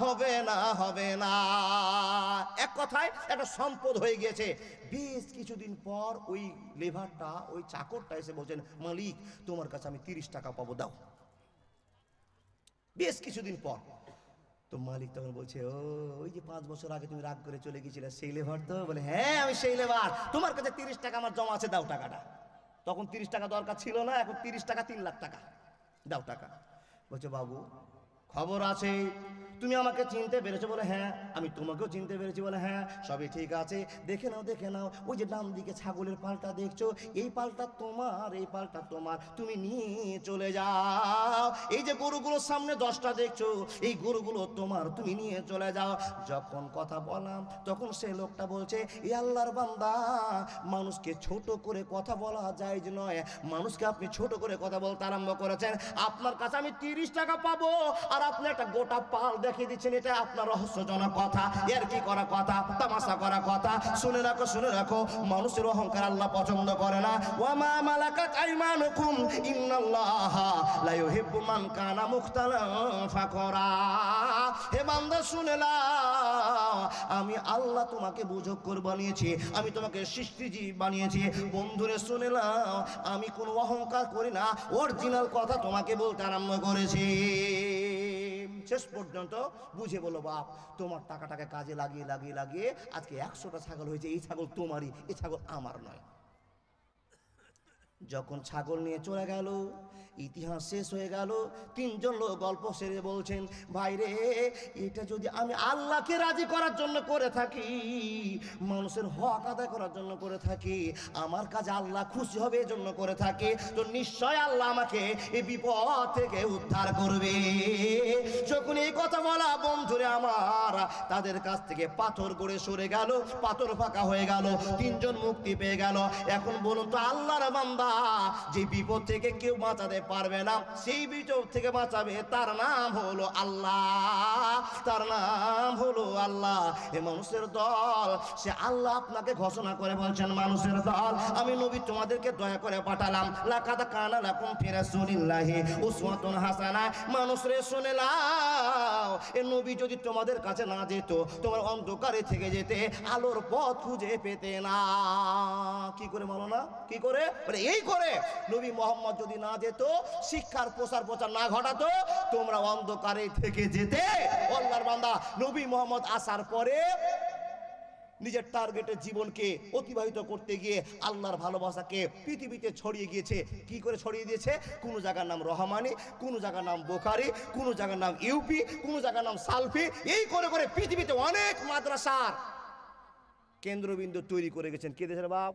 হবে না, হবে না। এক কথায় একটা সম্পদ হয়ে গিয়েছে। বেশ কিছুদিন পর ওই লেবারটা, ওই চাকরটা এসে বলছেন মালিক তোমার কাছে আমি 30 টাকা পাবো, দাও। বেশ কিছুদিন পর তো মালিক তখন বলছে ও ওই যে 5 বছর আগে তুমি রাগ করে চলে গিয়েছিলে সেই লেবার তো? বলে হ্যাঁ আমি সেই লেবার, তোমার কাছে 30 টাকা আমার জমা আছে, দাও টাকাটা। তখন 30 টাকা দরকার ছিল না, এখন 30 টাকা 3 লাখ টাকা, দাও টাকা। বলছে বাবু খবর আছে, তুমি আমাকে চিনতে পেরেছো? বলে হ্যাঁ। আমি তোমাকেও চিনতে পেরেছি? বলে হ্যাঁ। সবই ঠিক আছে, দেখে নাও দেখে নাও, ওই যে ডান দিকে ছাগলের পালটা দেখছো, এই পালটা তোমার, এই পালটা তোমার, তুমি নিয়ে চলে যাও। এই যে গরুগুলোর সামনে 10টা দেখছো, এই গরুগুলো তোমার, তুমি নিয়ে চলে যাও। যখন কথা বললাম তখন সে লোকটা বলছে এ আল্লাহর বান্দা, মানুষকে ছোট করে কথা বলা জায়েজ নয়, মানুষকে আপনি ছোট করে কথা বলতে আরম্ভ করেছেন। আপনার কাছে আমি 30 টাকা পাবো আর আপনি একটা গোটা পাল দেখিয়ে দিচ্ছেন, এটা আপনার রহস্যজনক কথা, এর কি করা কথা, তামাশা করা কথা। শুনে রাখো, শুনে রাখো, মানুষের অহংকার আল্লাহ পছন্দ করে না। ওয়া মা মালাকাত আইমানুকুম ইন্নাল্লাহা লা ইউহিব্বু মান কানা মুখতালান ফাকরা। হে বান্দা শুনে নাও, আমি আল্লাহ তোমাকে বুঝক করে বানিয়েছি, আমি তোমাকে সৃষ্টিজীব বানিয়েছি। বন্ধুরে শুনে নাও, আমি কোনো অহংকার করি না, অরিজিনাল কথা তোমাকে বলতে আরম্ভ করেছি। শেষ পর্যন্ত বুঝে বলো বাপ তোমার টাকাটাকে কাজে লাগিয়ে লাগিয়ে লাগিয়ে আজকে 100টা ছাগল হয়েছে, এই ছাগল তোমারই, এই ছাগল আমার নয়। যখন ছাগল নিয়ে চলে গেল, ইতিহাস শেষ হয়ে গেল। 3 জন লোক গল্প সেরে বলছেন ভাই রে এটা যদি আমি আল্লাহকে রাজি করার জন্য করে থাকি, মানুষের হক আদায় করার জন্য করে থাকি, আমার কাজে আল্লাহ খুশি হবে এই জন্য করে থাকি, তো নিশ্চয় আল্লাহ আমাকে এই বিপদ থেকে উদ্ধার করবে। যখন এই কথা বলা বন্ধুরে আমার, তাদের কাছ থেকে পাথর গড়ে সরে গেল, পাথর ফাঁকা হয়ে গেল, 3 জন মুক্তি পেয়ে গেল। এখন বলুন তো আল্লাহর বান্দা যে বিপদ থেকে কেউ বাঁচাতে পারবে না, সেই বিপদ থেকে বাঁচাবে, তার নাম হলো আল্লাহ, তার নাম হলো আল্লাহ। এ মানুষের দল, সে আল্লাহ আপনাকে ঘোষণা করে বলছেন মানুষের দল আমি নবী তোমাদেরকে দয়া করে পাঠালাম, লাকাদ কানা লাকুম ফি রাসূলিল্লাহি উসওয়াতুন হাসানাহ। মানুষরে শুনে নাও, এ নবী যদি তোমাদের কাছে না যেত, তোমার অন্ধকারে থেকে যেতে, আলোর পথ খুঁজে পেতে না। কি করে মানো না? কি করে? এই করে নবী মোহাম্মদ যদি না যেত, শিক্ষার প্রচার না ঘটাতো, তোমরা অন্ধকারে থেকে যেতে। আল্লাহর বান্দা নবী মোহাম্মদ আসার পরে নিজের টার্গেটের জীবনকে অতিবাহিত করতে গিয়ে আল্লাহর ভালোবাসাকে পৃথিবীতে ছড়িয়ে গিয়েছে। কি করে ছড়িয়ে দিয়েছে? কোন জায়গার নাম রহমানি, কোন জায়গার নাম বোখারি, কোন জায়গার নাম ইউপি, কোন জায়গার নাম সালফি, এই করে করে পৃথিবীতে অনেক মাদ্রাসার কেন্দ্রবিন্দু তৈরি করে গেছেন। কে দেশের বাপ?